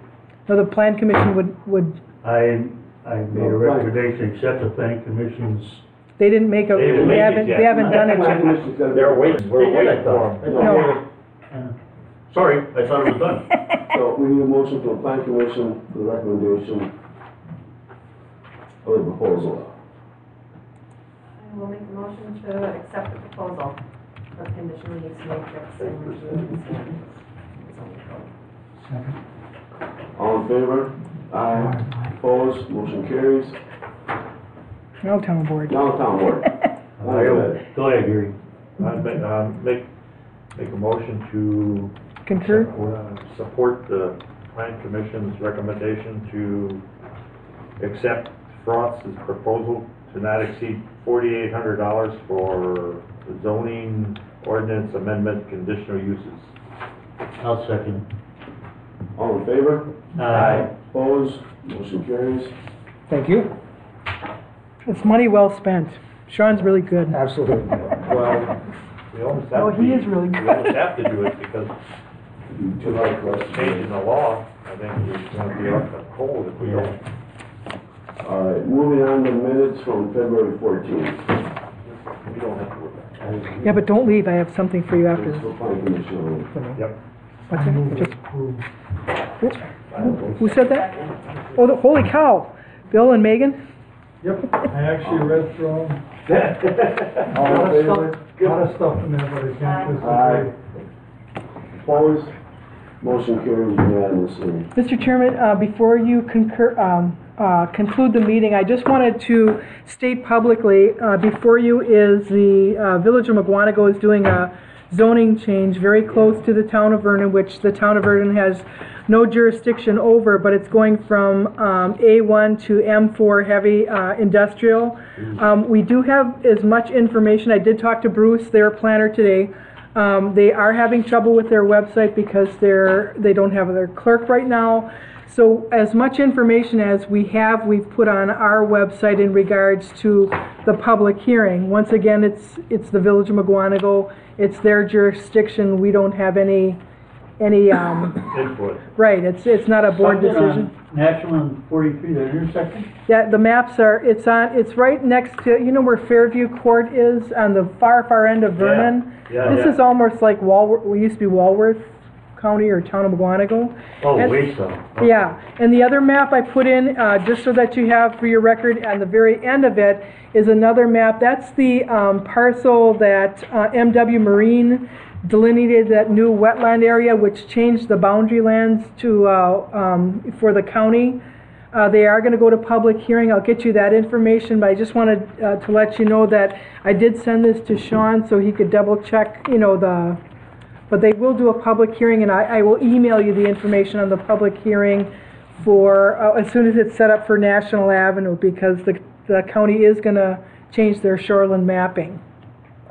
No, the plan commission would, I made a recommendation, accept the planning commission's. they didn't make a, They didn't make it yet. they haven't done it Planning yet. Commission's gotta be- They're waiting, we're They did, I waiting for thought. them. No. Sorry, I thought it was done. So we need a motion from the Plan Commission for the recommendation of the proposal. I will make a motion to accept the proposal of conditional use matrix and zoning standards. Second. All in favor? Aye. Opposed? Motion carries. No town board. Now the town board. Go ahead. Go ahead, Gary. Make a motion to Concur? support the plan commission's recommendation to accept Frost's proposal to not exceed $4,800 for the zoning ordinance amendment conditional uses. I'll second. All in favor? Aye. Opposed? Motion carries. Thank you. It's money well spent. Sean's really good. Absolutely. Well, we almost Oh, have to. he is really We good. almost have to do it because It'd be too hard for us to changing the law, I think it's gonna be up to code if we don't. All right, moving on to minutes from February 14th. We don't have to work that. Yeah, but don't leave. I have something for you after. Municipal Planning Commission. Yep. What's I move it? to Just, approve. who said that? Oh, holy cow. Bill and Megan? Yep, I actually read through them. All in favor? Lot of stuff in there, but I can't Aye. disagree. Opposed? Motion carries unanimously. Mr. Chairman, before you conclude the meeting, I just wanted to state publicly, before you is the Village of Mugwanago is doing a zoning change very close to the town of Vernon, which the town of Vernon has no jurisdiction over, but it's going from A1 to M4 heavy industrial. We do have as much information. I did talk to Bruce, their planner, today. They are having trouble with their website because they don't have their clerk right now. So as much information as we have, we've put on our website in regards to the public hearing. Once again, it's the Village of Mugwanago. It's their jurisdiction. We don't have any Input. right, it's not a board Something on decision. National and 43, the intersection? Yeah, the maps are, it's right next to, you know where Fairview Court is on the far end of Vernon? Yeah, This yeah. is almost like we used to be Walworth County or Town of Mugwanago. Oh, And- Waukesha. Yeah, and the other map I put in, just so that you have for your record, on the very end of it is another map. That's the parcel that MW Marine delineated, that new wetland area, which changed the boundary lands to for the county. They are going to go to public hearing. I'll get you that information, but I just wanted to let you know that I did send this to Sean so he could double check, but they will do a public hearing, and I will email you the information on the public hearing for, as soon as it's set up for National Avenue, because the county is going to change their shoreline mapping.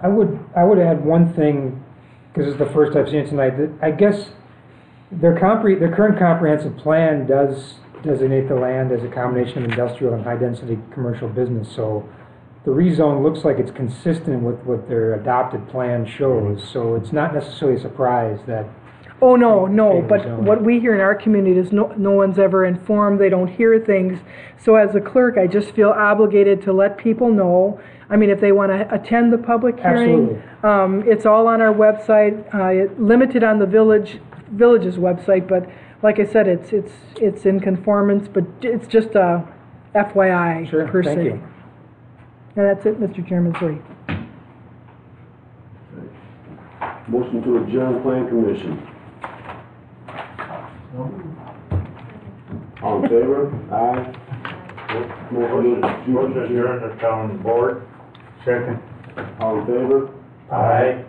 I would add one thing, because it's the first I've seen it tonight, that I guess their current comprehensive plan does designate the land as a combination of industrial and high-density commercial business, so the rezone looks like it's consistent with what their adopted plan shows, so it's not necessarily a surprise that... Oh, no, but zone. what we hear in our community is no one's ever informed, they don't hear things. So as a clerk, I just feel obligated to let people know. I mean, if they want to attend the public hearing, it's all on our website, limited on the village's website, but like I said, it's in conformance, but it's just a FYI Sure, per se. thank you. And that's it, Mr. Chairman, sorry. Motion to adjourn Plan Commission. All in favor? Aye. Motion to adjourn the town board. Second. All in favor? Aye.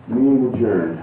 Meeting adjourned.